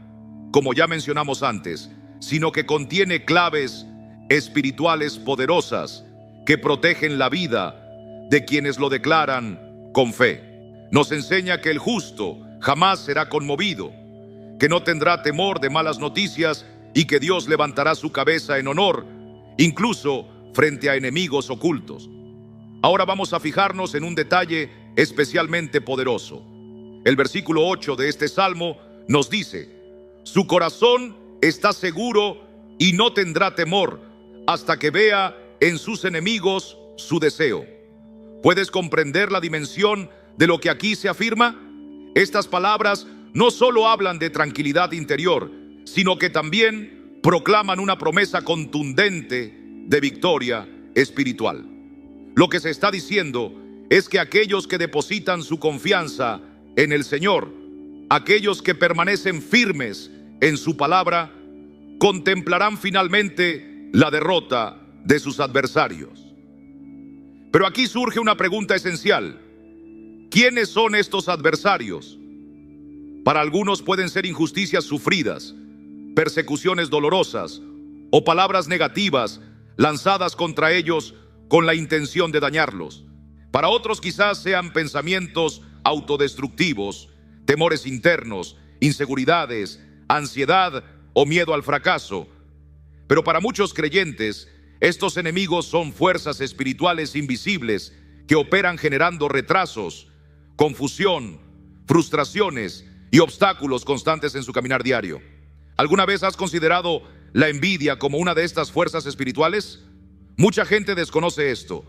como ya mencionamos antes, sino que contiene claves espirituales poderosas que protegen la vida de quienes lo declaran con fe. Nos enseña que el justo jamás será conmovido, que no tendrá temor de malas noticias y que Dios levantará su cabeza en honor, incluso frente a enemigos ocultos. Ahora vamos a fijarnos en un detalle especialmente poderoso. El versículo 8 de este salmo nos dice: su corazón está seguro y no tendrá temor hasta que vea en sus enemigos su deseo. ¿Puedes comprender la dimensión de lo que aquí se afirma? Estas palabras no solo hablan de tranquilidad interior, sino que también proclaman una promesa contundente de victoria espiritual. Lo que se está diciendo es que aquellos que depositan su confianza en el Señor, aquellos que permanecen firmes en su palabra, contemplarán finalmente la derrota de sus adversarios. Pero aquí surge una pregunta esencial: ¿quiénes son estos adversarios? Para algunos pueden ser injusticias sufridas, persecuciones dolorosas o palabras negativas lanzadas contra ellos con la intención de dañarlos. Para otros quizás sean pensamientos autodestructivos, temores internos, inseguridades, ansiedad o miedo al fracaso. Pero para muchos creyentes, estos enemigos son fuerzas espirituales invisibles que operan generando retrasos, confusión, frustraciones y obstáculos constantes en su caminar diario. ¿Alguna vez has considerado la envidia como una de estas fuerzas espirituales? Mucha gente desconoce esto,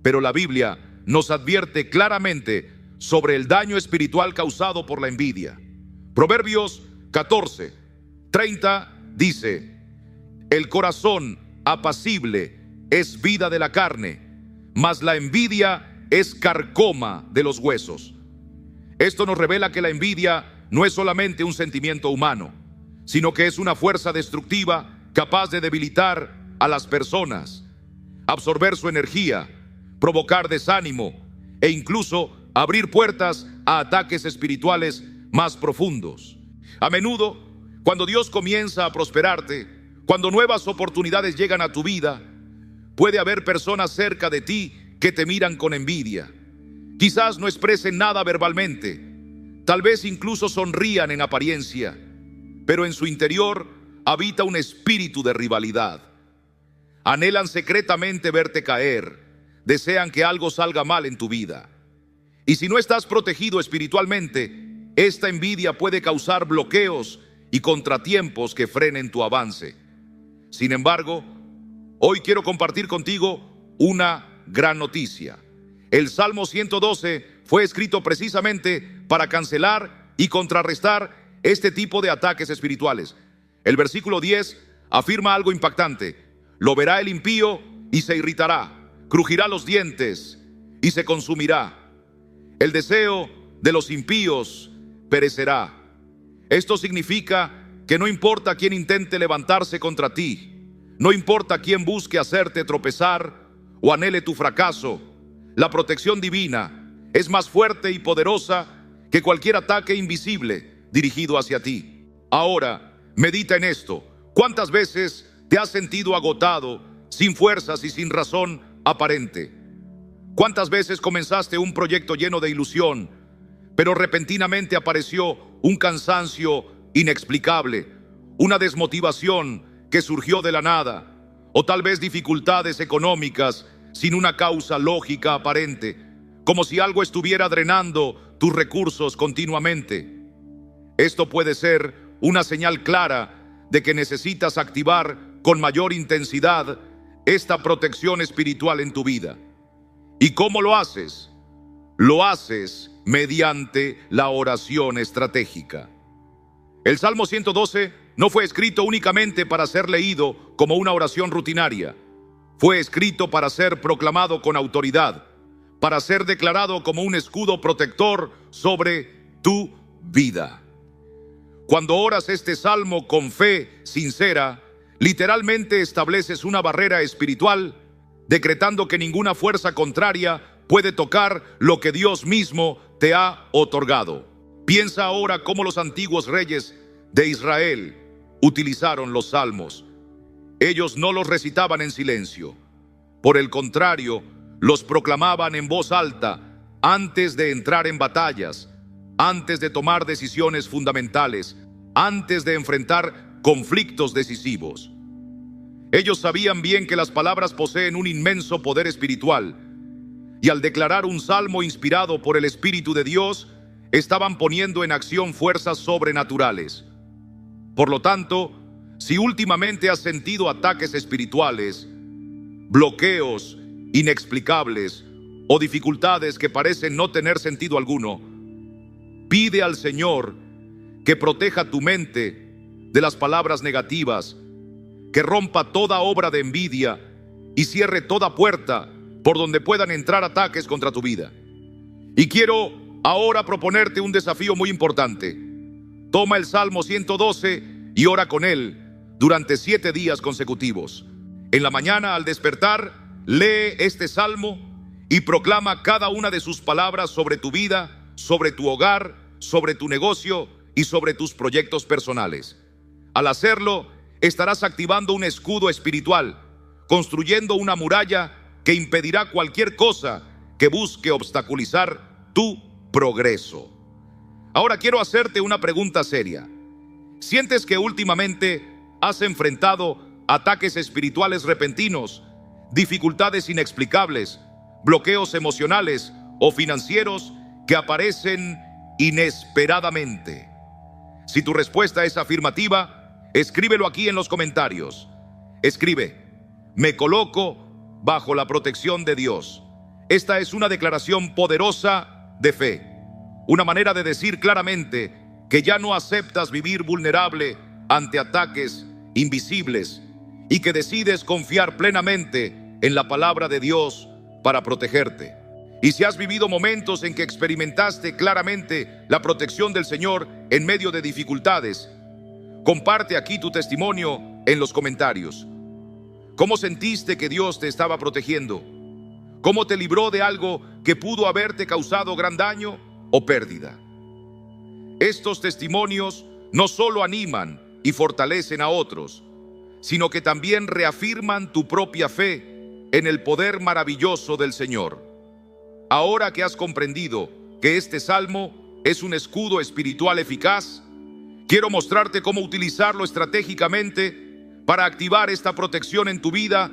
pero la Biblia nos advierte claramente sobre el daño espiritual causado por la envidia. Proverbios 14:30 dice: el corazón apacible es vida de la carne, mas la envidia es carcoma de los huesos. Esto nos revela que la envidia no es solamente un sentimiento humano, sino que es una fuerza destructiva capaz de debilitar a las personas, absorber su energía, provocar desánimo e incluso abrir puertas a ataques espirituales más profundos. A menudo, cuando Dios comienza a prosperarte, cuando nuevas oportunidades llegan a tu vida, puede haber personas cerca de ti que te miran con envidia. Quizás no expresen nada verbalmente, tal vez incluso sonrían en apariencia, pero en su interior habita un espíritu de rivalidad. Anhelan secretamente verte caer, desean que algo salga mal en tu vida. Y si no estás protegido espiritualmente, esta envidia puede causar bloqueos y contratiempos que frenen tu avance. Sin embargo, hoy quiero compartir contigo una gran noticia. El Salmo 112 fue escrito precisamente para cancelar y contrarrestar este tipo de ataques espirituales. El versículo 10 afirma algo impactante: lo verá el impío y se irritará, crujirá los dientes y se consumirá. El deseo de los impíos perecerá. Esto significa que no importa quién intente levantarse contra ti, no importa quién busque hacerte tropezar o anhele tu fracaso, la protección divina es más fuerte y poderosa que cualquier ataque invisible dirigido hacia ti. Ahora, medita en esto. ¿Cuántas veces te has sentido agotado, sin fuerzas y sin razón aparente? ¿Cuántas veces comenzaste un proyecto lleno de ilusión, pero repentinamente apareció un cansancio inexplicable, una desmotivación que surgió de la nada, o tal vez dificultades económicas sin una causa lógica aparente, como si algo estuviera drenando tus recursos continuamente? Esto puede ser una señal clara de que necesitas activar con mayor intensidad esta protección espiritual en tu vida. ¿Y cómo lo haces? Lo haces mediante la oración estratégica. El Salmo 112 no fue escrito únicamente para ser leído como una oración rutinaria. Fue escrito para ser proclamado con autoridad, para ser declarado como un escudo protector sobre tu vida. Cuando oras este salmo con fe sincera, literalmente estableces una barrera espiritual, decretando que ninguna fuerza contraria puede tocar lo que Dios mismo te ha otorgado. Piensa ahora cómo los antiguos reyes de Israel utilizaron los salmos. Ellos no los recitaban en silencio. Por el contrario, los proclamaban en voz alta antes de entrar en batallas, antes de tomar decisiones fundamentales, antes de enfrentar conflictos decisivos. Ellos sabían bien que las palabras poseen un inmenso poder espiritual, y al declarar un salmo inspirado por el Espíritu de Dios, estaban poniendo en acción fuerzas sobrenaturales. Por lo tanto, si últimamente has sentido ataques espirituales, bloqueos inexplicables o dificultades que parecen no tener sentido alguno, pide al Señor que proteja tu mente de las palabras negativas, que rompa toda obra de envidia y cierre toda puerta por donde puedan entrar ataques contra tu vida. Y quiero ahora proponerte un desafío muy importante. Toma el Salmo 112 y ora con él durante 7 días consecutivos. En la mañana, al despertar, lee este salmo y proclama cada una de sus palabras sobre tu vida, sobre tu hogar, sobre tu negocio y y sobre tus proyectos personales. Al hacerlo, estarás activando un escudo espiritual, construyendo una muralla que impedirá cualquier cosa que busque obstaculizar tu progreso. Ahora quiero hacerte una pregunta seria. ¿Sientes que últimamente has enfrentado ataques espirituales repentinos, dificultades inexplicables, bloqueos emocionales o financieros que aparecen inesperadamente? Si tu respuesta es afirmativa, escríbelo aquí en los comentarios. Escribe: me coloco bajo la protección de Dios. Esta es una declaración poderosa de fe, una manera de decir claramente que ya no aceptas vivir vulnerable ante ataques invisibles y que decides confiar plenamente en la palabra de Dios para protegerte. Y si has vivido momentos en que experimentaste claramente la protección del Señor en medio de dificultades, comparte aquí tu testimonio en los comentarios. ¿Cómo sentiste que Dios te estaba protegiendo? ¿Cómo te libró de algo que pudo haberte causado gran daño o pérdida? Estos testimonios no solo animan y fortalecen a otros, sino que también reafirman tu propia fe en el poder maravilloso del Señor. Ahora que has comprendido que este salmo es un escudo espiritual eficaz, quiero mostrarte cómo utilizarlo estratégicamente para activar esta protección en tu vida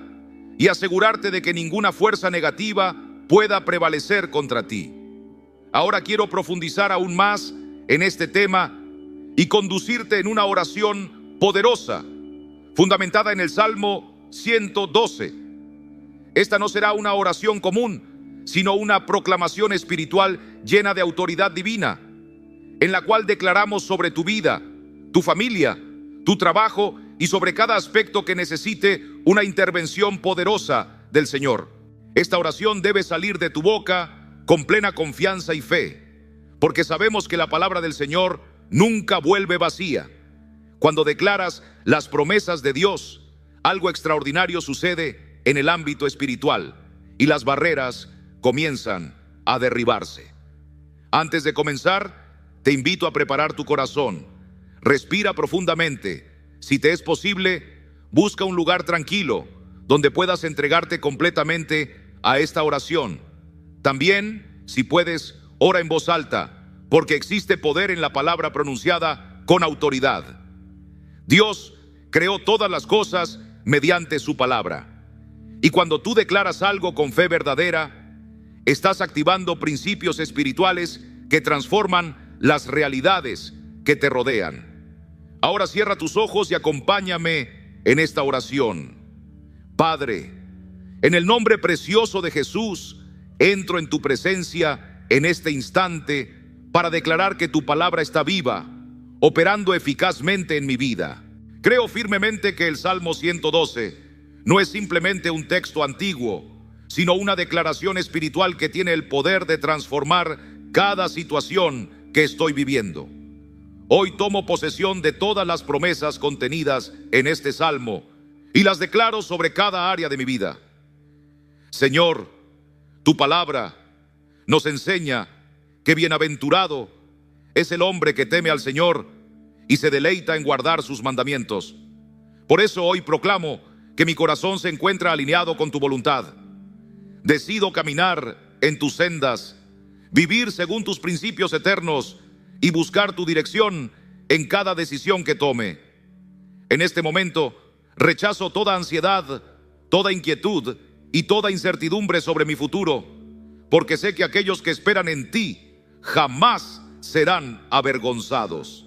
y asegurarte de que ninguna fuerza negativa pueda prevalecer contra ti. Ahora quiero profundizar aún más en este tema y conducirte en una oración poderosa, fundamentada en el Salmo 112. Esta no será una oración común, sino una proclamación espiritual llena de autoridad divina, en la cual declaramos sobre tu vida, tu familia, tu trabajo y sobre cada aspecto que necesite una intervención poderosa del Señor. Esta oración debe salir de tu boca con plena confianza y fe, porque sabemos que la palabra del Señor nunca vuelve vacía. Cuando declaras las promesas de Dios, algo extraordinario sucede en el ámbito espiritual y las barreras comienzan a derribarse. Antes de comenzar, te invito a preparar tu corazón. Respira profundamente. Si te es posible, busca un lugar tranquilo donde puedas entregarte completamente a esta oración. También, si puedes, ora en voz alta, porque existe poder en la palabra pronunciada con autoridad. Dios creó todas las cosas mediante su palabra. Y cuando tú declaras algo con fe verdadera, estás activando principios espirituales que transforman las realidades que te rodean. Ahora cierra tus ojos y acompáñame en esta oración. Padre, en el nombre precioso de Jesús, entro en tu presencia en este instante para declarar que tu palabra está viva, operando eficazmente en mi vida. Creo firmemente que el Salmo 112 no es simplemente un texto antiguo, sino una declaración espiritual que tiene el poder de transformar cada situación que estoy viviendo. Hoy tomo posesión de todas las promesas contenidas en este salmo y las declaro sobre cada área de mi vida. Señor, tu palabra nos enseña que bienaventurado es el hombre que teme al Señor y se deleita en guardar sus mandamientos. Por eso hoy proclamo que mi corazón se encuentra alineado con tu voluntad. Decido caminar en tus sendas, vivir según tus principios eternos y buscar tu dirección en cada decisión que tome. En este momento, rechazo toda ansiedad, toda inquietud y toda incertidumbre sobre mi futuro, porque sé que aquellos que esperan en ti jamás serán avergonzados.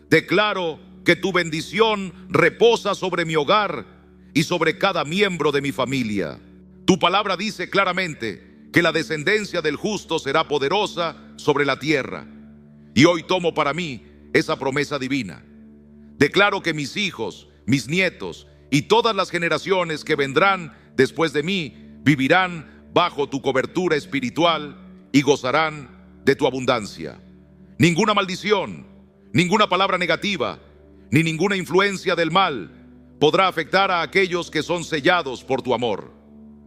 Declaro que tu bendición reposa sobre mi hogar y sobre cada miembro de mi familia. Tu palabra dice claramente que la descendencia del justo será poderosa sobre la tierra. Y hoy tomo para mí esa promesa divina. Declaro que mis hijos, mis nietos y todas las generaciones que vendrán después de mí vivirán bajo tu cobertura espiritual y gozarán de tu abundancia. Ninguna maldición, ninguna palabra negativa, ni ninguna influencia del mal podrá afectar a aquellos que son sellados por tu amor.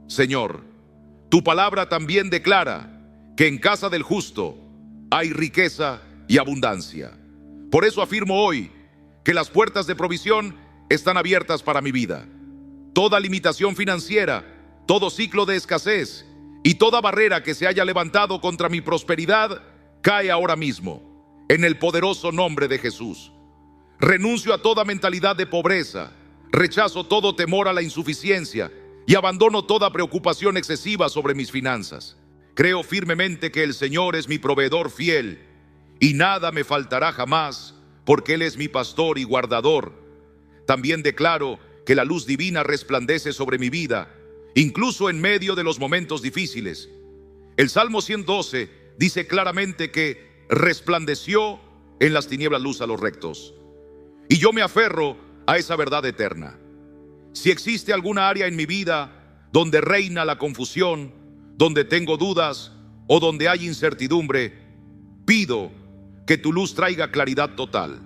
Señor, tu palabra también declara que en casa del justo hay riqueza y abundancia. Por eso afirmo hoy que las puertas de provisión están abiertas para mi vida. Toda limitación financiera, todo ciclo de escasez y toda barrera que se haya levantado contra mi prosperidad cae ahora mismo, en el poderoso nombre de Jesús. Renuncio a toda mentalidad de pobreza, rechazo todo temor a la insuficiencia y abandono toda preocupación excesiva sobre mis finanzas. Creo firmemente que el Señor es mi proveedor fiel y nada me faltará jamás, porque Él es mi pastor y guardador. También declaro que la luz divina resplandece sobre mi vida, incluso en medio de los momentos difíciles. El Salmo 112 dice claramente que resplandeció en las tinieblas luz a los rectos. Y yo me aferro a esa verdad eterna. Si existe alguna área en mi vida donde reina la confusión, donde tengo dudas o donde hay incertidumbre, pido que tu luz traiga claridad total.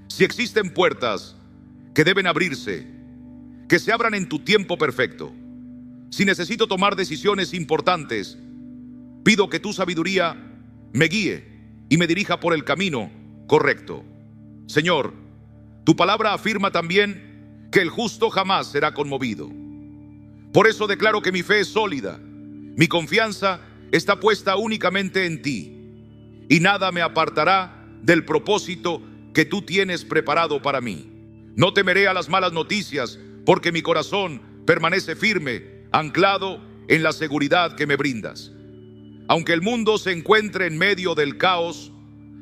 Si existen puertas que deben abrirse, que se abran en tu tiempo perfecto. Si necesito tomar decisiones importantes, pido que tu sabiduría me guíe y me dirija por el camino correcto. Señor, tu palabra afirma también que el justo jamás será conmovido. Por eso declaro que mi fe es sólida, mi confianza está puesta únicamente en ti, y nada me apartará del propósito que tú tienes preparado para mí. No temeré a las malas noticias, porque mi corazón permanece firme, anclado en la seguridad que me brindas. Aunque el mundo se encuentre en medio del caos,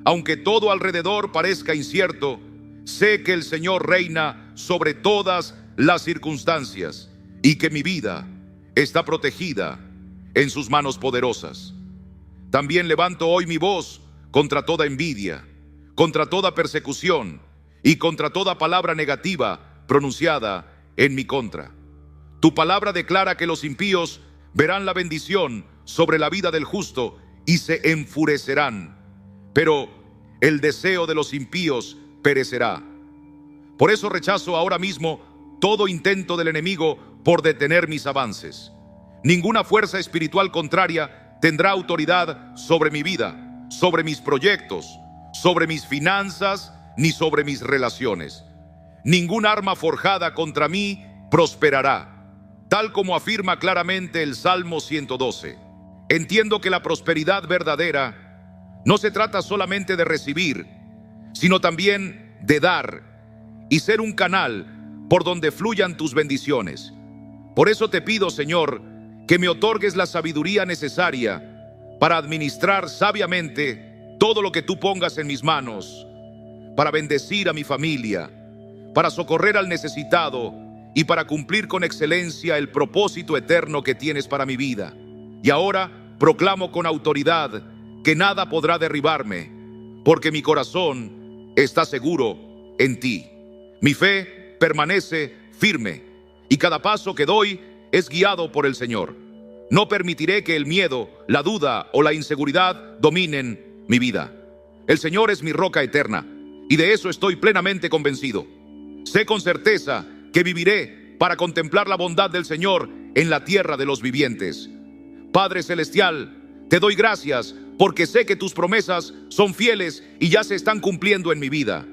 aunque todo alrededor parezca incierto, sé que el Señor reina sobre todas las circunstancias y que mi vida está protegida en sus manos poderosas. También levanto hoy mi voz contra toda envidia, contra toda persecución y contra toda palabra negativa pronunciada en mi contra. Tu palabra declara que los impíos verán la bendición sobre la vida del justo y se enfurecerán, pero el deseo de los impíos perecerá. Por eso rechazo ahora mismo todo intento del enemigo por detener mis avances. Ninguna fuerza espiritual contraria tendrá autoridad sobre mi vida, sobre mis proyectos, sobre mis finanzas, ni sobre mis relaciones. Ningún arma forjada contra mí prosperará, tal como afirma claramente el Salmo 112. Entiendo que la prosperidad verdadera no se trata solamente de recibir, sino también de dar y ser un canal por donde fluyan tus bendiciones. Por eso te pido, Señor, que me otorgues la sabiduría necesaria para administrar sabiamente todo lo que tú pongas en mis manos, para bendecir a mi familia, para socorrer al necesitado y para cumplir con excelencia el propósito eterno que tienes para mi vida. Y ahora proclamo con autoridad que nada podrá derribarme, porque mi corazón está seguro en ti. Mi fe permanece firme y cada paso que doy es guiado por el Señor. No permitiré que el miedo, la duda o la inseguridad dominen mi vida. El Señor es mi roca eterna y de eso estoy plenamente convencido. Sé con certeza que viviré para contemplar la bondad del Señor en la tierra de los vivientes. Padre celestial, te doy gracias porque sé que tus promesas son fieles y ya se están cumpliendo en mi vida.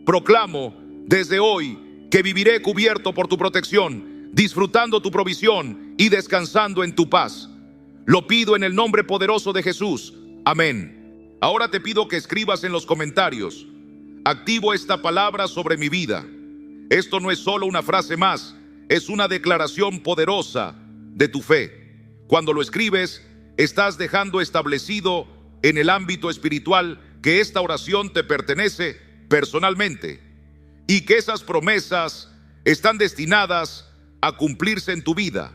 Proclamo desde hoy que viviré cubierto por tu protección, disfrutando tu provisión y descansando en tu paz. Lo pido en el nombre poderoso de Jesús. Amén. Ahora te pido que escribas en los comentarios: activo esta palabra sobre mi vida. Esto no es solo una frase más, es una declaración poderosa de tu fe. Cuando lo escribes, estás dejando establecido en el ámbito espiritual que esta oración te pertenece personalmente y que esas promesas están destinadas a cumplirse en tu vida.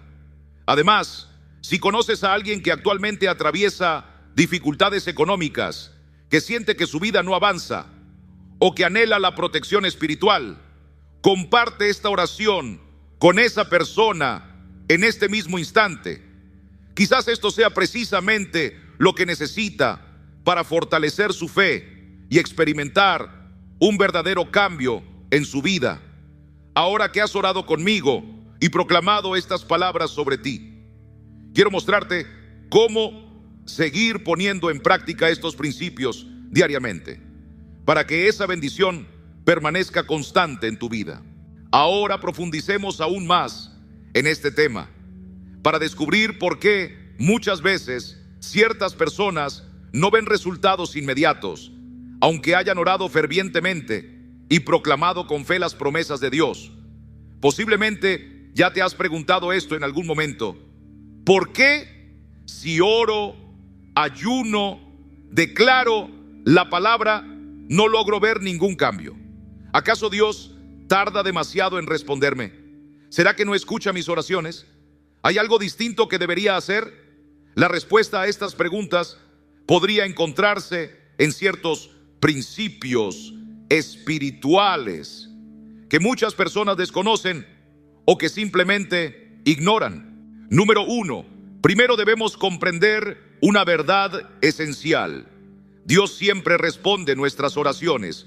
Además, si conoces a alguien que actualmente atraviesa dificultades económicas, que siente que su vida no avanza o que anhela la protección espiritual, comparte esta oración con esa persona en este mismo instante. Quizás esto sea precisamente lo que necesita para fortalecer su fe y experimentar un verdadero cambio en su vida. Ahora que has orado conmigo y proclamado estas palabras sobre ti, quiero mostrarte cómo seguir poniendo en práctica estos principios diariamente. para que esa bendición permanezca constante en tu vida. Ahora profundicemos aún más en este tema para descubrir por qué muchas veces ciertas personas no ven resultados inmediatos, aunque hayan orado fervientemente y proclamado con fe las promesas de Dios. Posiblemente ya te has preguntado esto en algún momento: ¿por qué si oro, ayuno, declaro la palabra, no logro ver ningún cambio? ¿Acaso Dios tarda demasiado en responderme? ¿Será que no escucha mis oraciones? ¿Hay algo distinto que debería hacer? La respuesta a estas preguntas podría encontrarse en ciertos principios espirituales que muchas personas desconocen o que simplemente ignoran. Número 1, primero debemos comprender una verdad esencial. Dios siempre responde nuestras oraciones,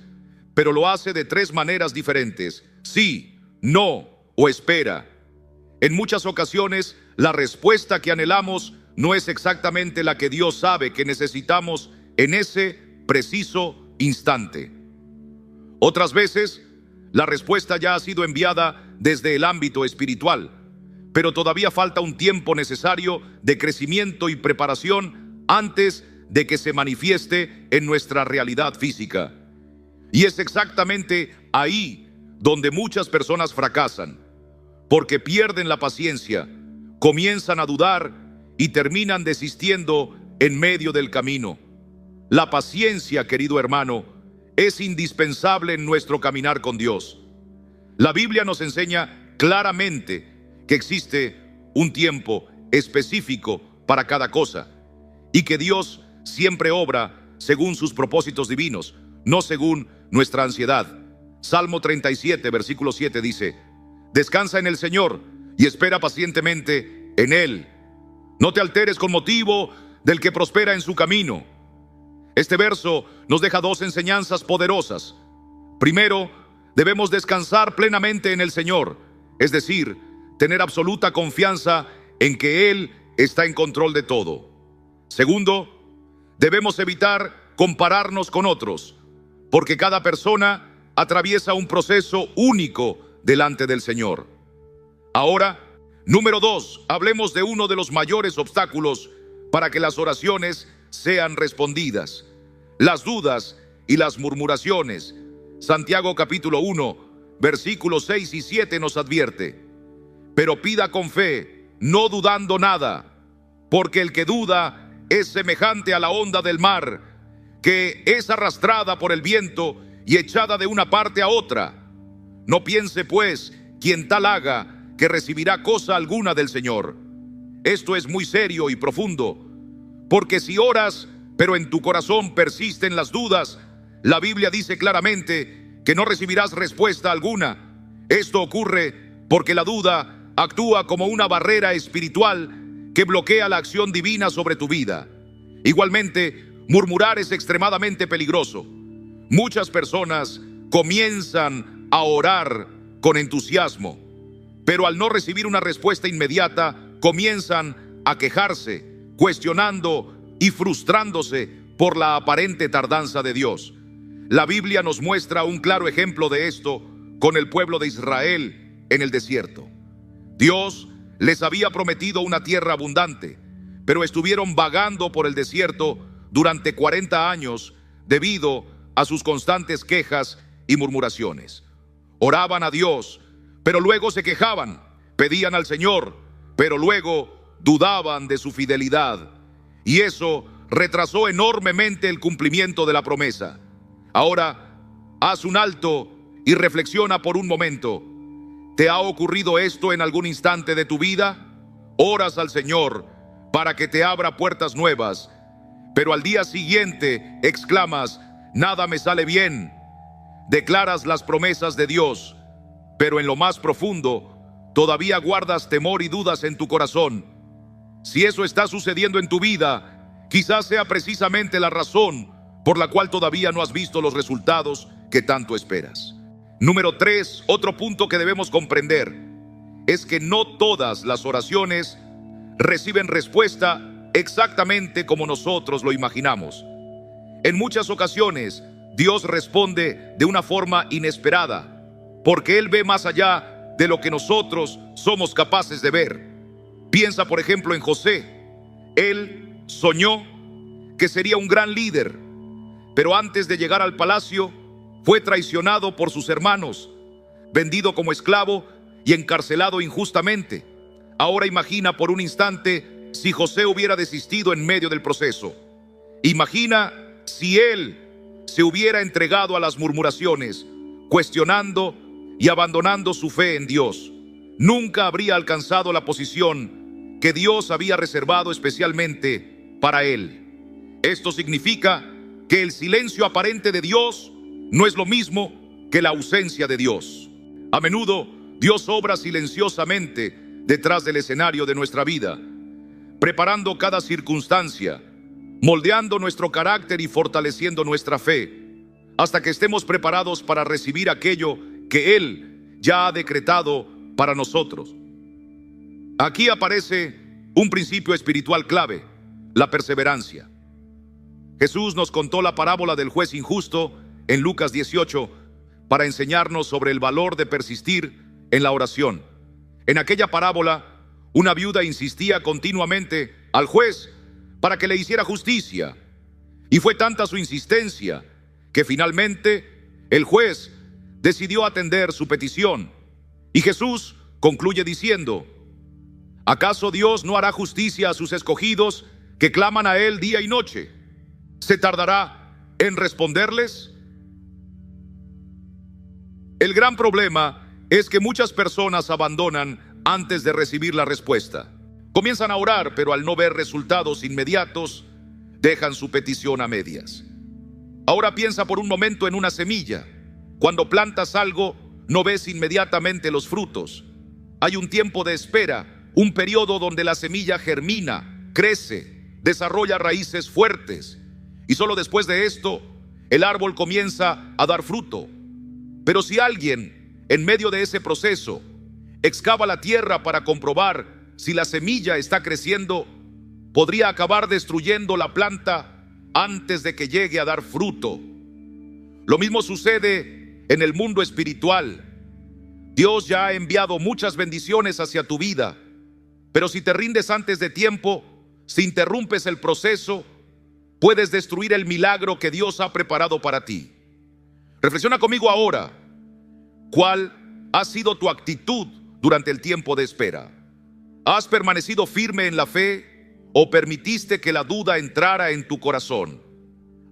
pero lo hace de 3 maneras diferentes: sí, no o espera. En muchas ocasiones, la respuesta que anhelamos no es exactamente la que Dios sabe que necesitamos en ese preciso instante. Otras veces, la respuesta ya ha sido enviada desde el ámbito espiritual, pero todavía falta un tiempo necesario de crecimiento y preparación antes de que se manifieste en nuestra realidad física. Y es exactamente ahí donde muchas personas fracasan, porque pierden la paciencia, comienzan a dudar y terminan desistiendo en medio del camino. La paciencia, querido hermano, es indispensable en nuestro caminar con Dios. La Biblia nos enseña claramente que existe un tiempo específico para cada cosa y que Dios siempre obra según sus propósitos divinos, no según nuestra ansiedad. Salmo 37, versículo 7 dice: descansa en el Señor y espera pacientemente en Él. No te alteres con motivo del que prospera en su camino. Este verso nos deja 2 enseñanzas poderosas. Primero, debemos descansar plenamente en el Señor, es decir, tener absoluta confianza en que Él está en control de todo. Segundo, debemos evitar compararnos con otros, porque cada persona atraviesa un proceso único delante del Señor. Ahora, número 2, hablemos de uno de los mayores obstáculos para que las oraciones sean respondidas: las dudas y las murmuraciones. Santiago capítulo 1, versículos 6 y 7 nos advierte: pero pida con fe, no dudando nada, porque el que duda es semejante a la onda del mar, que es arrastrada por el viento y echada de una parte a otra. No piense pues quien tal haga que recibirá cosa alguna del Señor. Esto es muy serio y profundo, porque si oras, pero en tu corazón persisten las dudas, la Biblia dice claramente que no recibirás respuesta alguna. Esto ocurre porque la duda actúa como una barrera espiritual que bloquea la acción divina sobre tu vida. Igualmente, murmurar es extremadamente peligroso. Muchas personas comienzan a orar con entusiasmo, pero al no recibir una respuesta inmediata, comienzan a quejarse, cuestionando y frustrándose por la aparente tardanza de Dios. La Biblia nos muestra un claro ejemplo de esto con el pueblo de Israel en el desierto. Dios les había prometido una tierra abundante, pero estuvieron vagando por el desierto durante 40 años debido a sus constantes quejas y murmuraciones. Oraban a Dios, pero luego se quejaban, pedían al Señor, pero luego dudaban de su fidelidad, y eso retrasó enormemente el cumplimiento de la promesa. Ahora, haz un alto y reflexiona por un momento. ¿Te ha ocurrido esto en algún instante de tu vida? Oras al Señor para que te abra puertas nuevas, pero al día siguiente exclamas: nada me sale bien. Declaras las promesas de Dios, pero en lo más profundo todavía guardas temor y dudas en tu corazón. Si eso está sucediendo en tu vida, quizás sea precisamente la razón por la cual todavía no has visto los resultados que tanto esperas. Número 3, otro punto que debemos comprender es que no todas las oraciones reciben respuesta exactamente como nosotros lo imaginamos. En muchas ocasiones, Dios responde de una forma inesperada, porque Él ve más allá de lo que nosotros somos capaces de ver. Piensa, por ejemplo, en José. Él soñó que sería un gran líder, pero antes de llegar al palacio fue traicionado por sus hermanos, vendido como esclavo y encarcelado injustamente. Ahora imagina por un instante si José hubiera desistido en medio del proceso. Imagina si él se hubiera entregado a las murmuraciones, cuestionando y abandonando su fe en Dios. Nunca habría alcanzado la posición que Dios había reservado especialmente para él. Esto significa que el silencio aparente de Dios no es lo mismo que la ausencia de Dios. A menudo Dios obra silenciosamente detrás del escenario de nuestra vida, preparando cada circunstancia, moldeando nuestro carácter y fortaleciendo nuestra fe, hasta que estemos preparados para recibir aquello que Él ya ha decretado para nosotros. Aquí aparece un principio espiritual clave: la perseverancia. Jesús nos contó la parábola del juez injusto en Lucas 18 para enseñarnos sobre el valor de persistir en la oración. En aquella parábola, una viuda insistía continuamente al juez para que le hiciera justicia, y fue tanta su insistencia que finalmente el juez decidió atender su petición. Y Jesús concluye diciendo: ¿acaso Dios no hará justicia a sus escogidos que claman a Él día y noche? ¿Se tardará en responderles? El gran problema es que muchas personas abandonan antes de recibir la respuesta. Comienzan a orar, pero al no ver resultados inmediatos, dejan su petición a medias. Ahora piensa por un momento en una semilla. Cuando plantas algo, no ves inmediatamente los frutos. Hay un tiempo de espera, un periodo donde la semilla germina, crece, desarrolla raíces fuertes, y solo después de esto, el árbol comienza a dar fruto. Pero si alguien, en medio de ese proceso, excava la tierra para comprobar si la semilla está creciendo, podría acabar destruyendo la planta antes de que llegue a dar fruto. Lo mismo sucede en el mundo espiritual. Dios ya ha enviado muchas bendiciones hacia tu vida, pero si te rindes antes de tiempo, si interrumpes el proceso, puedes destruir el milagro que Dios ha preparado para ti. Reflexiona conmigo ahora. ¿Cuál ha sido tu actitud durante el tiempo de espera? ¿Has permanecido firme en la fe o permitiste que la duda entrara en tu corazón?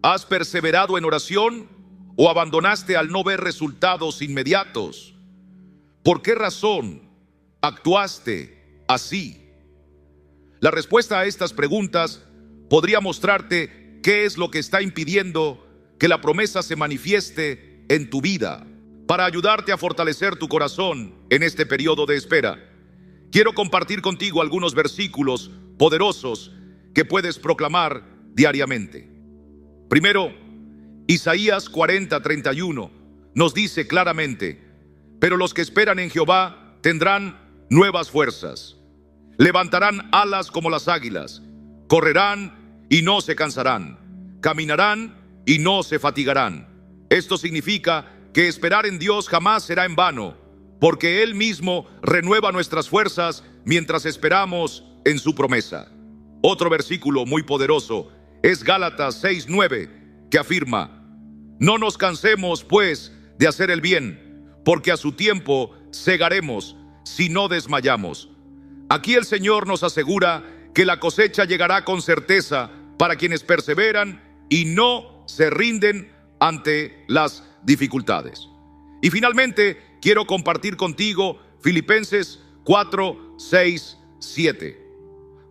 ¿Has perseverado en oración o abandonaste al no ver resultados inmediatos? ¿Por qué razón actuaste así? La respuesta a estas preguntas podría mostrarte qué es lo que está impidiendo que la promesa se manifieste en tu vida. Para ayudarte a fortalecer tu corazón en este periodo de espera, quiero compartir contigo algunos versículos poderosos que puedes proclamar diariamente. Primero, Isaías 40:31 nos dice claramente: pero los que esperan en Jehová tendrán nuevas fuerzas, levantarán alas como las águilas, correrán y no se cansarán, caminarán y no se fatigarán. Esto significa que esperar en Dios jamás será en vano, porque Él mismo renueva nuestras fuerzas mientras esperamos en su promesa. Otro versículo muy poderoso es Gálatas 6:9, que afirma: no nos cansemos pues de hacer el bien, porque a su tiempo segaremos si no desmayamos. Aquí el Señor nos asegura que la cosecha llegará con certeza para quienes perseveran y no se rinden ante las dificultades. Y finalmente, quiero compartir contigo Filipenses 4:6-7.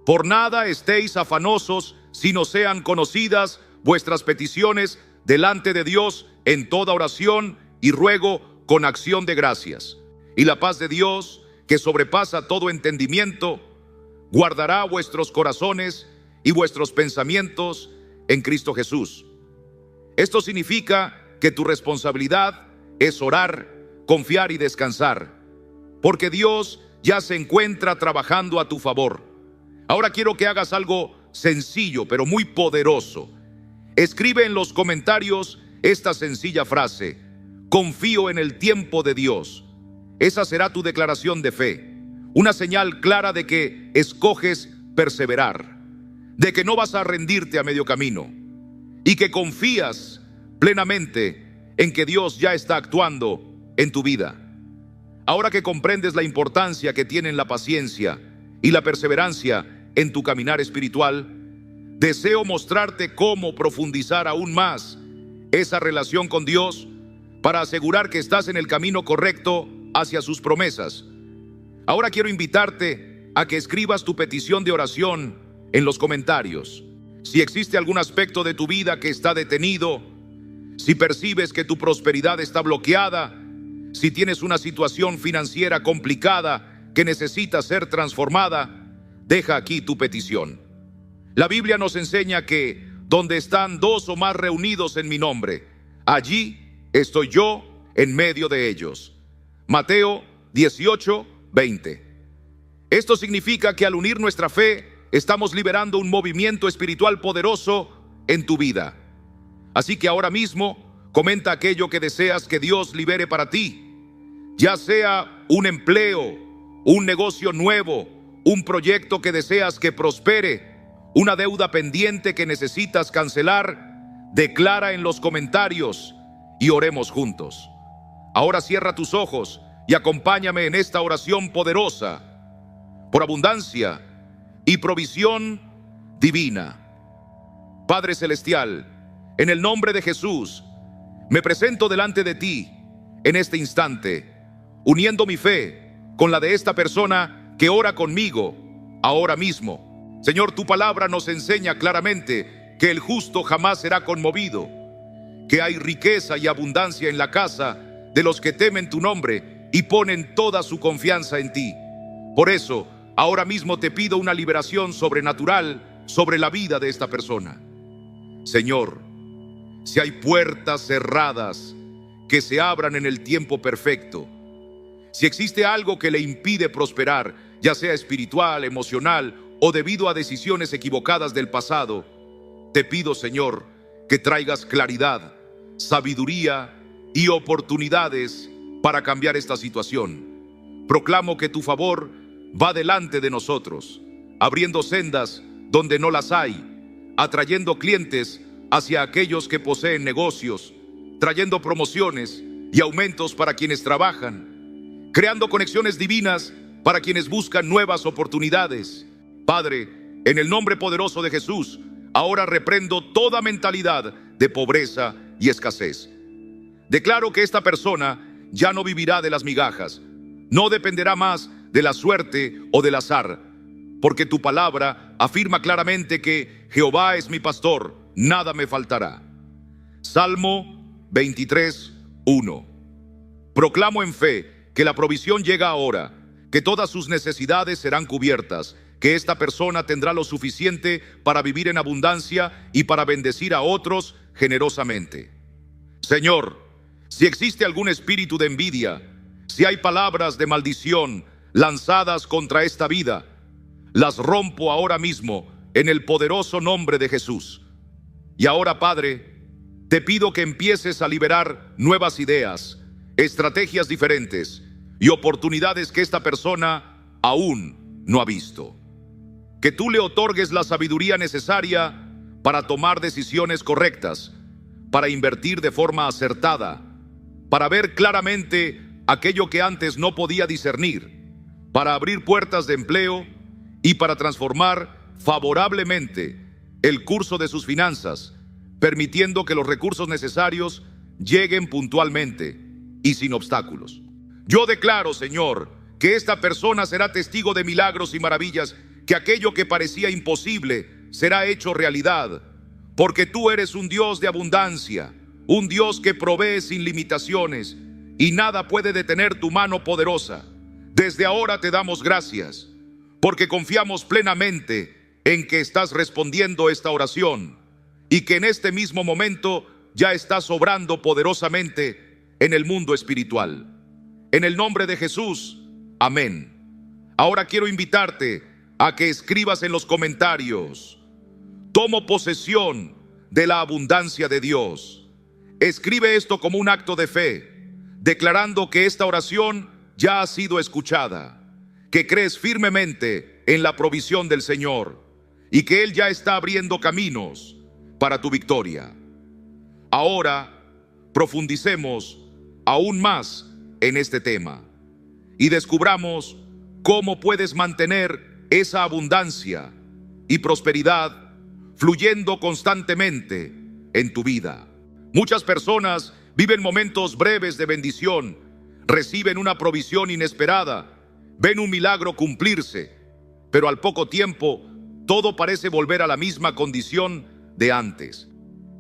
Por nada estéis afanosos, sino sean conocidas vuestras peticiones delante de Dios en toda oración y ruego con acción de gracias. Y la paz de Dios, que sobrepasa todo entendimiento, guardará vuestros corazones y vuestros pensamientos en Cristo Jesús. Esto significa que tu responsabilidad es orar, confiar y descansar, porque Dios ya se encuentra trabajando a tu favor. Ahora quiero que hagas algo sencillo, pero muy poderoso. Escribe en los comentarios esta sencilla frase: confío en el tiempo de Dios. Esa será tu declaración de fe, una señal clara de que escoges perseverar, de que no vas a rendirte a medio camino y que confías plenamente en que Dios ya está actuando en tu vida. Ahora que comprendes la importancia que tienen la paciencia y la perseverancia en tu caminar espiritual, deseo mostrarte cómo profundizar aún más esa relación con Dios para asegurar que estás en el camino correcto hacia sus promesas. Ahora quiero invitarte a que escribas tu petición de oración en los comentarios. Si existe algún aspecto de tu vida que está detenido, si percibes que tu prosperidad está bloqueada, si tienes una situación financiera complicada que necesita ser transformada, deja aquí tu petición. La Biblia nos enseña que donde están dos o más reunidos en mi nombre, allí estoy yo en medio de ellos. Mateo 18:20. Esto significa que al unir nuestra fe, estamos liberando un movimiento espiritual poderoso en tu vida. Así que ahora mismo, comenta aquello que deseas que Dios libere para ti, ya sea un empleo, un negocio nuevo, un proyecto que deseas que prospere, una deuda pendiente que necesitas cancelar. Declara en los comentarios y oremos juntos. Ahora cierra tus ojos y acompáñame en esta oración poderosa por abundancia y provisión divina. Padre celestial, en el nombre de Jesús, me presento delante de ti en este instante, uniendo mi fe con la de esta persona que ora conmigo ahora mismo. Señor, tu palabra nos enseña claramente que el justo jamás será conmovido, que hay riqueza y abundancia en la casa de los que temen tu nombre y ponen toda su confianza en ti. Por eso, ahora mismo te pido una liberación sobrenatural sobre la vida de esta persona. Señor, si hay puertas cerradas, que se abran en el tiempo perfecto. Si existe algo que le impide prosperar, ya sea espiritual, emocional o debido a decisiones equivocadas del pasado, te pido, Señor, que traigas claridad, sabiduría y oportunidades para cambiar esta situación. Proclamo que tu favor va delante de nosotros, abriendo sendas donde no las hay, atrayendo clientes hacia aquellos que poseen negocios, trayendo promociones y aumentos para quienes trabajan, creando conexiones divinas para quienes buscan nuevas oportunidades. Padre, en el nombre poderoso de Jesús, ahora reprendo toda mentalidad de pobreza y escasez. Declaro que esta persona ya no vivirá de las migajas, no dependerá más de la suerte o del azar, porque tu palabra afirma claramente que Jehová es mi pastor, nada me faltará. Salmo 23:1. Proclamo en fe que la provisión llega ahora, que todas sus necesidades serán cubiertas, que esta persona tendrá lo suficiente para vivir en abundancia y para bendecir a otros generosamente. Señor, si existe algún espíritu de envidia, si hay palabras de maldición lanzadas contra esta vida, las rompo ahora mismo en el poderoso nombre de Jesús. Y ahora, Padre, te pido que empieces a liberar nuevas ideas, estrategias diferentes y oportunidades que esta persona aún no ha visto. Que tú le otorgues la sabiduría necesaria para tomar decisiones correctas, para invertir de forma acertada, para ver claramente aquello que antes no podía discernir, para abrir puertas de empleo y para transformar favorablemente el curso de sus finanzas, permitiendo que los recursos necesarios lleguen puntualmente y sin obstáculos. Yo declaro, Señor, que esta persona será testigo de milagros y maravillas, que aquello que parecía imposible será hecho realidad, porque tú eres un Dios de abundancia, un Dios que provee sin limitaciones, y nada puede detener tu mano poderosa. Desde ahora te damos gracias, porque confiamos plenamente en que estás respondiendo esta oración, y que en este mismo momento ya estás obrando poderosamente en el mundo espiritual. En el nombre de Jesús, amén. Ahora quiero invitarte a que escribas en los comentarios: tomo posesión de la abundancia de Dios. Escribe esto como un acto de fe, declarando que esta oración ya ha sido escuchada, que crees firmemente en la provisión del Señor y que Él ya está abriendo caminos para tu victoria. Ahora profundicemos aún más en este tema y descubramos cómo puedes mantener esa abundancia y prosperidad fluyendo constantemente en tu vida. Muchas personas viven momentos breves de bendición, reciben una provisión inesperada, ven un milagro cumplirse, pero al poco tiempo todo parece volver a la misma condición de antes.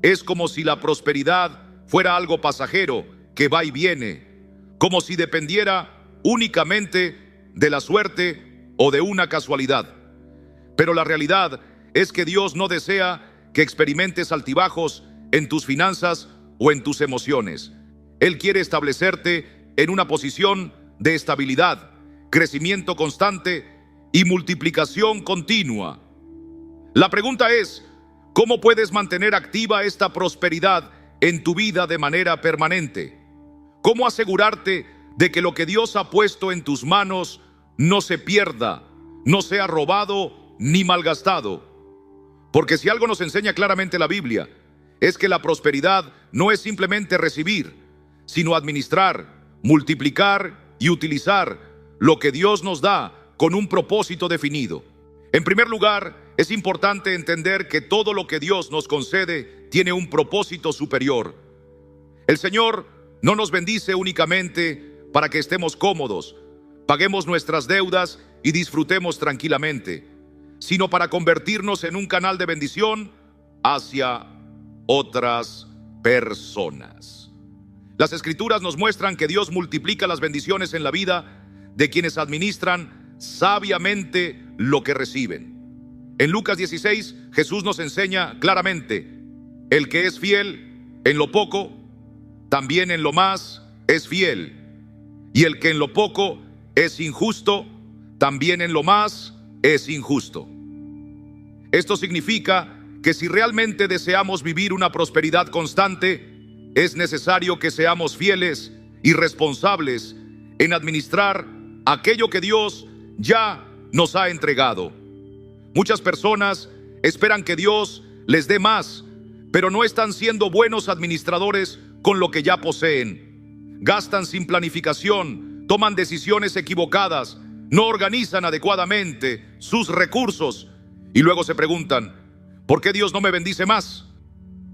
Es como si la prosperidad fuera algo pasajero que va y viene, como si dependiera únicamente de la suerte o de una casualidad. Pero la realidad es que Dios no desea que experimentes altibajos en tus finanzas o en tus emociones. Él quiere establecerte en una posición de estabilidad, crecimiento constante y multiplicación continua. La pregunta es, ¿cómo puedes mantener activa esta prosperidad en tu vida de manera permanente? ¿Cómo asegurarte de que lo que Dios ha puesto en tus manos no se pierda, no sea robado ni malgastado? Porque si algo nos enseña claramente la Biblia, es que la prosperidad no es simplemente recibir, sino administrar, multiplicar y utilizar lo que Dios nos da con un propósito definido. En primer lugar, es importante entender que todo lo que Dios nos concede tiene un propósito superior. El Señor no nos bendice únicamente para que estemos cómodos, paguemos nuestras deudas y disfrutemos tranquilamente, sino para convertirnos en un canal de bendición hacia otras personas. Las Escrituras nos muestran que Dios multiplica las bendiciones en la vida de quienes administran sabiamente lo que reciben. En Lucas 16, Jesús nos enseña claramente: el que es fiel en lo poco, también en lo más es fiel. Y el que en lo poco es injusto, también en lo más es injusto. Esto significa que si realmente deseamos vivir una prosperidad constante, es necesario que seamos fieles y responsables en administrar aquello que Dios ya nos ha entregado. Muchas personas esperan que Dios les dé más, pero no están siendo buenos administradores con lo que ya poseen. Gastan sin planificación, toman decisiones equivocadas, no organizan adecuadamente sus recursos y luego se preguntan: ¿por qué Dios no me bendice más?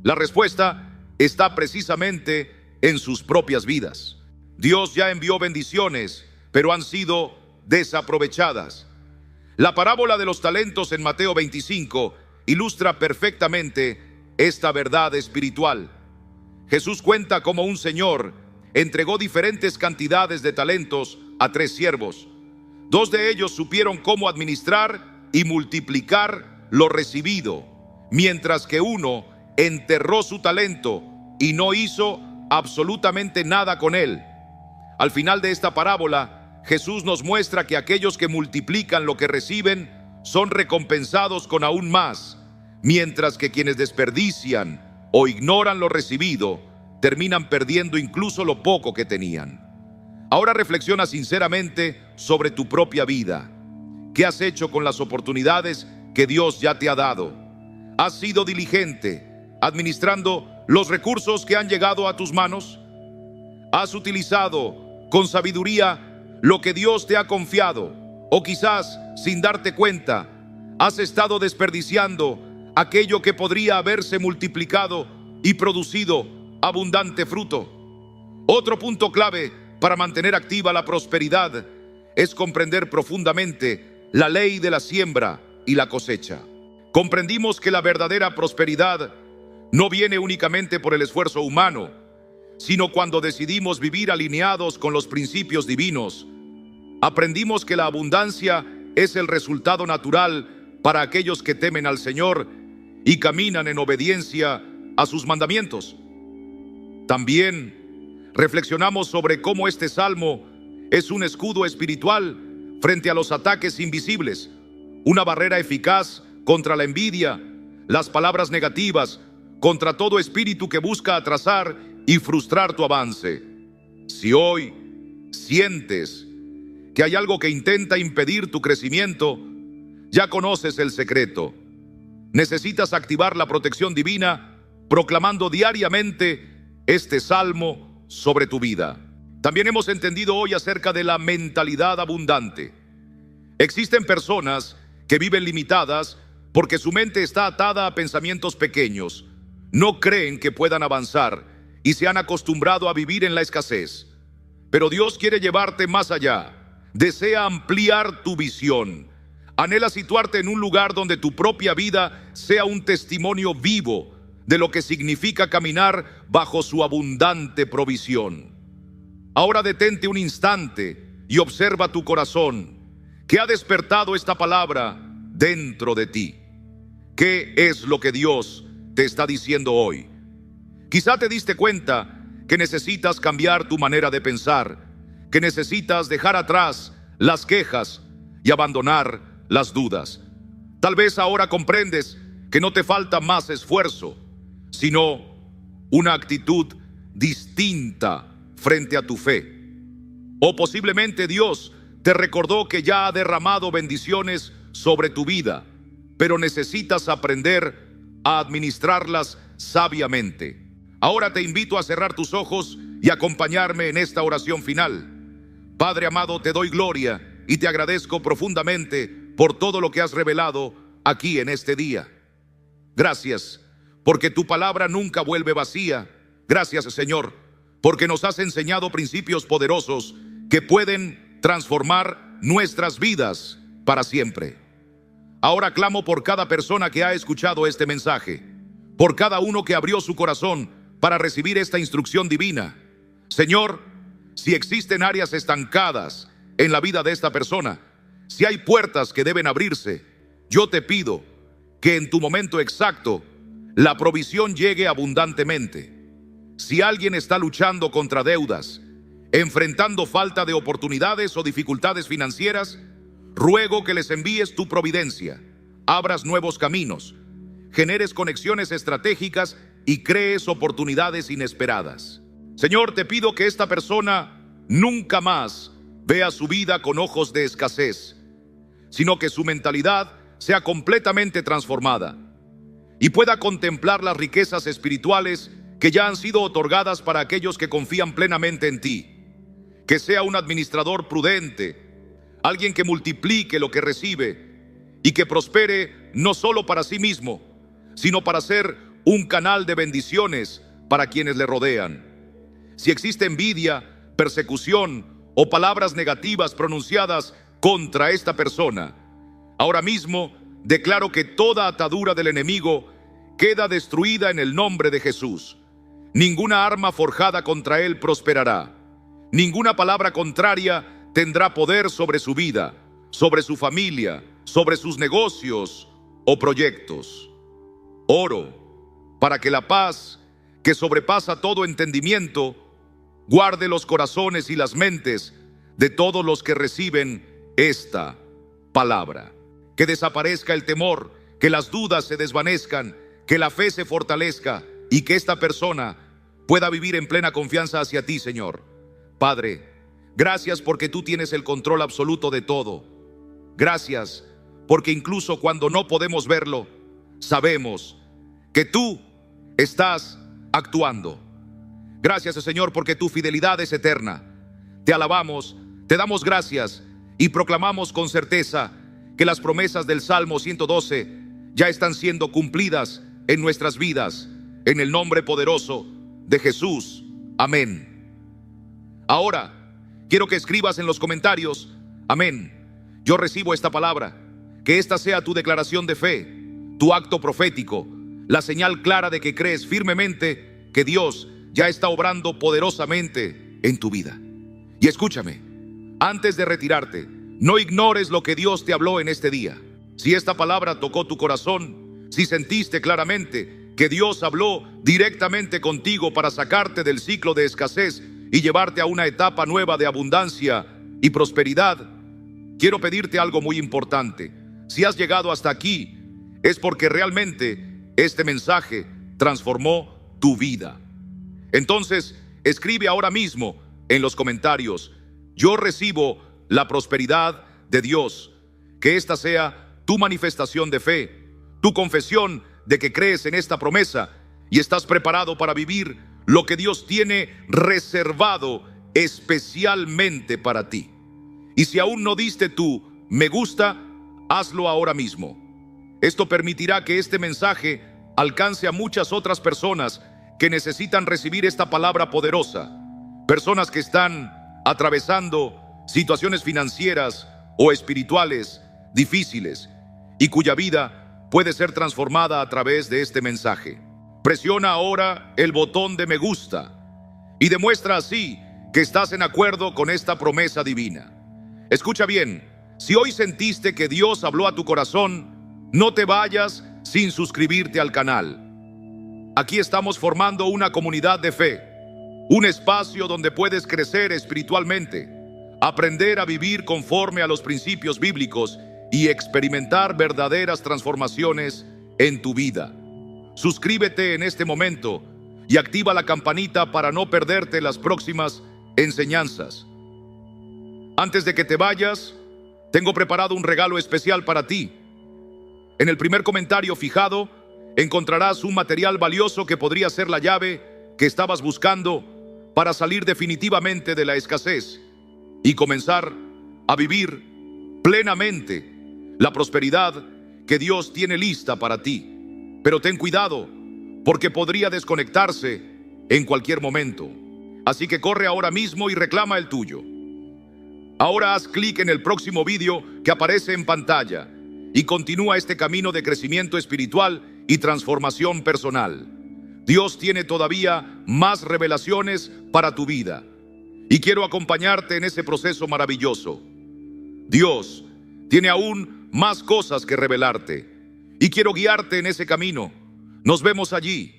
La respuesta está precisamente en sus propias vidas. Dios ya envió bendiciones, pero han sido desaprovechadas. La parábola de los talentos en Mateo 25 ilustra perfectamente esta verdad espiritual. Jesús cuenta cómo un señor entregó diferentes cantidades de talentos a 3 siervos. 2 de ellos supieron cómo administrar y multiplicar lo recibido, mientras que uno enterró su talento y no hizo absolutamente nada con él. Al final de esta parábola, Jesús nos muestra que aquellos que multiplican lo que reciben son recompensados con aún más, mientras que quienes desperdician o ignoran lo recibido terminan perdiendo incluso lo poco que tenían. Ahora reflexiona sinceramente sobre tu propia vida. ¿Qué has hecho con las oportunidades que Dios ya te ha dado? ¿Has sido diligente administrando los recursos que han llegado a tus manos? ¿Has utilizado con sabiduría lo que Dios te ha confiado? O quizás, sin darte cuenta, has estado desperdiciando aquello que podría haberse multiplicado y producido abundante fruto. Otro punto clave para mantener activa la prosperidad es comprender profundamente la ley de la siembra y la cosecha. Comprendimos que la verdadera prosperidad no viene únicamente por el esfuerzo humano, sino cuando decidimos vivir alineados con los principios divinos. Aprendimos que la abundancia es el resultado natural para aquellos que temen al Señor y caminan en obediencia a sus mandamientos. También reflexionamos sobre cómo este salmo es un escudo espiritual frente a los ataques invisibles, una barrera eficaz contra la envidia, las palabras negativas, contra todo espíritu que busca atrasar y frustrar tu avance. Si hoy sientes que hay algo que intenta impedir tu crecimiento, ya conoces el secreto. Necesitas activar la protección divina proclamando diariamente este salmo sobre tu vida. También hemos entendido hoy acerca de la mentalidad abundante. Existen personas que viven limitadas porque su mente está atada a pensamientos pequeños. No creen que puedan avanzar y se han acostumbrado a vivir en la escasez. Pero Dios quiere llevarte más allá. Desea ampliar tu visión. Anhela situarte en un lugar donde tu propia vida sea un testimonio vivo de lo que significa caminar bajo su abundante provisión. Ahora detente un instante y observa tu corazón. ¿Qué ha despertado esta palabra dentro de ti? ¿Qué es lo que Dios te está diciendo hoy? Quizá te diste cuenta que necesitas cambiar tu manera de pensar, que necesitas dejar atrás las quejas y abandonar las dudas. Tal vez ahora comprendes que no te falta más esfuerzo, sino una actitud distinta frente a tu fe. O posiblemente Dios te recordó que ya ha derramado bendiciones sobre tu vida, pero necesitas aprender a administrarlas sabiamente. Ahora te invito a cerrar tus ojos y acompañarme en esta oración final. Padre amado, te doy gloria y te agradezco profundamente por todo lo que has revelado aquí en este día. Gracias, porque tu palabra nunca vuelve vacía. Gracias, Señor, porque nos has enseñado principios poderosos que pueden transformar nuestras vidas para siempre. Ahora clamo por cada persona que ha escuchado este mensaje, por cada uno que abrió su corazón para recibir esta instrucción divina. Señor, si existen áreas estancadas en la vida de esta persona, si hay puertas que deben abrirse, yo te pido que en tu momento exacto la provisión llegue abundantemente. Si alguien está luchando contra deudas, enfrentando falta de oportunidades o dificultades financieras, ruego que les envíes tu providencia, abras nuevos caminos, generes conexiones estratégicas y crees oportunidades inesperadas. Señor, te pido que esta persona nunca más vea su vida con ojos de escasez, sino que su mentalidad sea completamente transformada y pueda contemplar las riquezas espirituales que ya han sido otorgadas para aquellos que confían plenamente en ti. Que sea un administrador prudente, alguien que multiplique lo que recibe y que prospere no solo para sí mismo, sino para ser un canal de bendiciones para quienes le rodean. Si existe envidia, persecución o palabras negativas pronunciadas contra esta persona, ahora mismo declaro que toda atadura del enemigo queda destruida en el nombre de Jesús. Ninguna arma forjada contra él prosperará. Ninguna palabra contraria tendrá poder sobre su vida, sobre su familia, sobre sus negocios o proyectos. Oro para que la paz, que sobrepasa todo entendimiento, guarde los corazones y las mentes de todos los que reciben esta palabra. Que desaparezca el temor, que las dudas se desvanezcan, que la fe se fortalezca y que esta persona pueda vivir en plena confianza hacia ti, Señor. Padre, gracias porque tú tienes el control absoluto de todo. Gracias porque incluso cuando no podemos verlo, sabemos que tú estás actuando. Gracias, Señor, porque tu fidelidad es eterna. Te alabamos, te damos gracias y proclamamos con certeza que las promesas del Salmo 112 ya están siendo cumplidas en nuestras vidas, en el nombre poderoso de Jesús. Amén. Ahora, quiero que escribas en los comentarios: amén. Yo recibo esta palabra. Que esta sea tu declaración de fe, tu acto profético, la señal clara de que crees firmemente que Dios ya está obrando poderosamente en tu vida. Y escúchame, antes de retirarte, no ignores lo que Dios te habló en este día. Si esta palabra tocó tu corazón, si sentiste claramente que Dios habló directamente contigo para sacarte del ciclo de escasez y llevarte a una etapa nueva de abundancia y prosperidad, quiero pedirte algo muy importante. Si has llegado hasta aquí, es porque realmente este mensaje transformó tu vida. Entonces, escribe ahora mismo en los comentarios: yo recibo la prosperidad de Dios. Que esta sea tu manifestación de fe, tu confesión de que crees en esta promesa y estás preparado para vivir lo que Dios tiene reservado especialmente para ti. Y si aún no diste tu me gusta, hazlo ahora mismo. Esto permitirá que este mensaje alcance a muchas otras personas que necesitan recibir esta palabra poderosa. Personas que están atravesando situaciones financieras o espirituales difíciles y cuya vida puede ser transformada a través de este mensaje. Presiona ahora el botón de me gusta y demuestra así que estás en acuerdo con esta promesa divina. Escucha bien, si hoy sentiste que Dios habló a tu corazón, no te vayas sin suscribirte al canal. Aquí estamos formando una comunidad de fe, un espacio donde puedes crecer espiritualmente, aprender a vivir conforme a los principios bíblicos y experimentar verdaderas transformaciones en tu vida. Suscríbete en este momento y activa la campanita para no perderte las próximas enseñanzas. Antes de que te vayas, tengo preparado un regalo especial para ti. En el primer comentario fijado encontrarás un material valioso que podría ser la llave que estabas buscando para salir definitivamente de la escasez y comenzar a vivir plenamente la prosperidad que Dios tiene lista para ti. Pero ten cuidado, porque podría desconectarse en cualquier momento. Así que corre ahora mismo y reclama el tuyo. Ahora haz clic en el próximo vídeo que aparece en pantalla y continúa este camino de crecimiento espiritual y transformación personal. Dios tiene todavía más revelaciones para tu vida y quiero acompañarte en ese proceso maravilloso. Dios tiene aún más cosas que revelarte y quiero guiarte en ese camino. Nos vemos allí.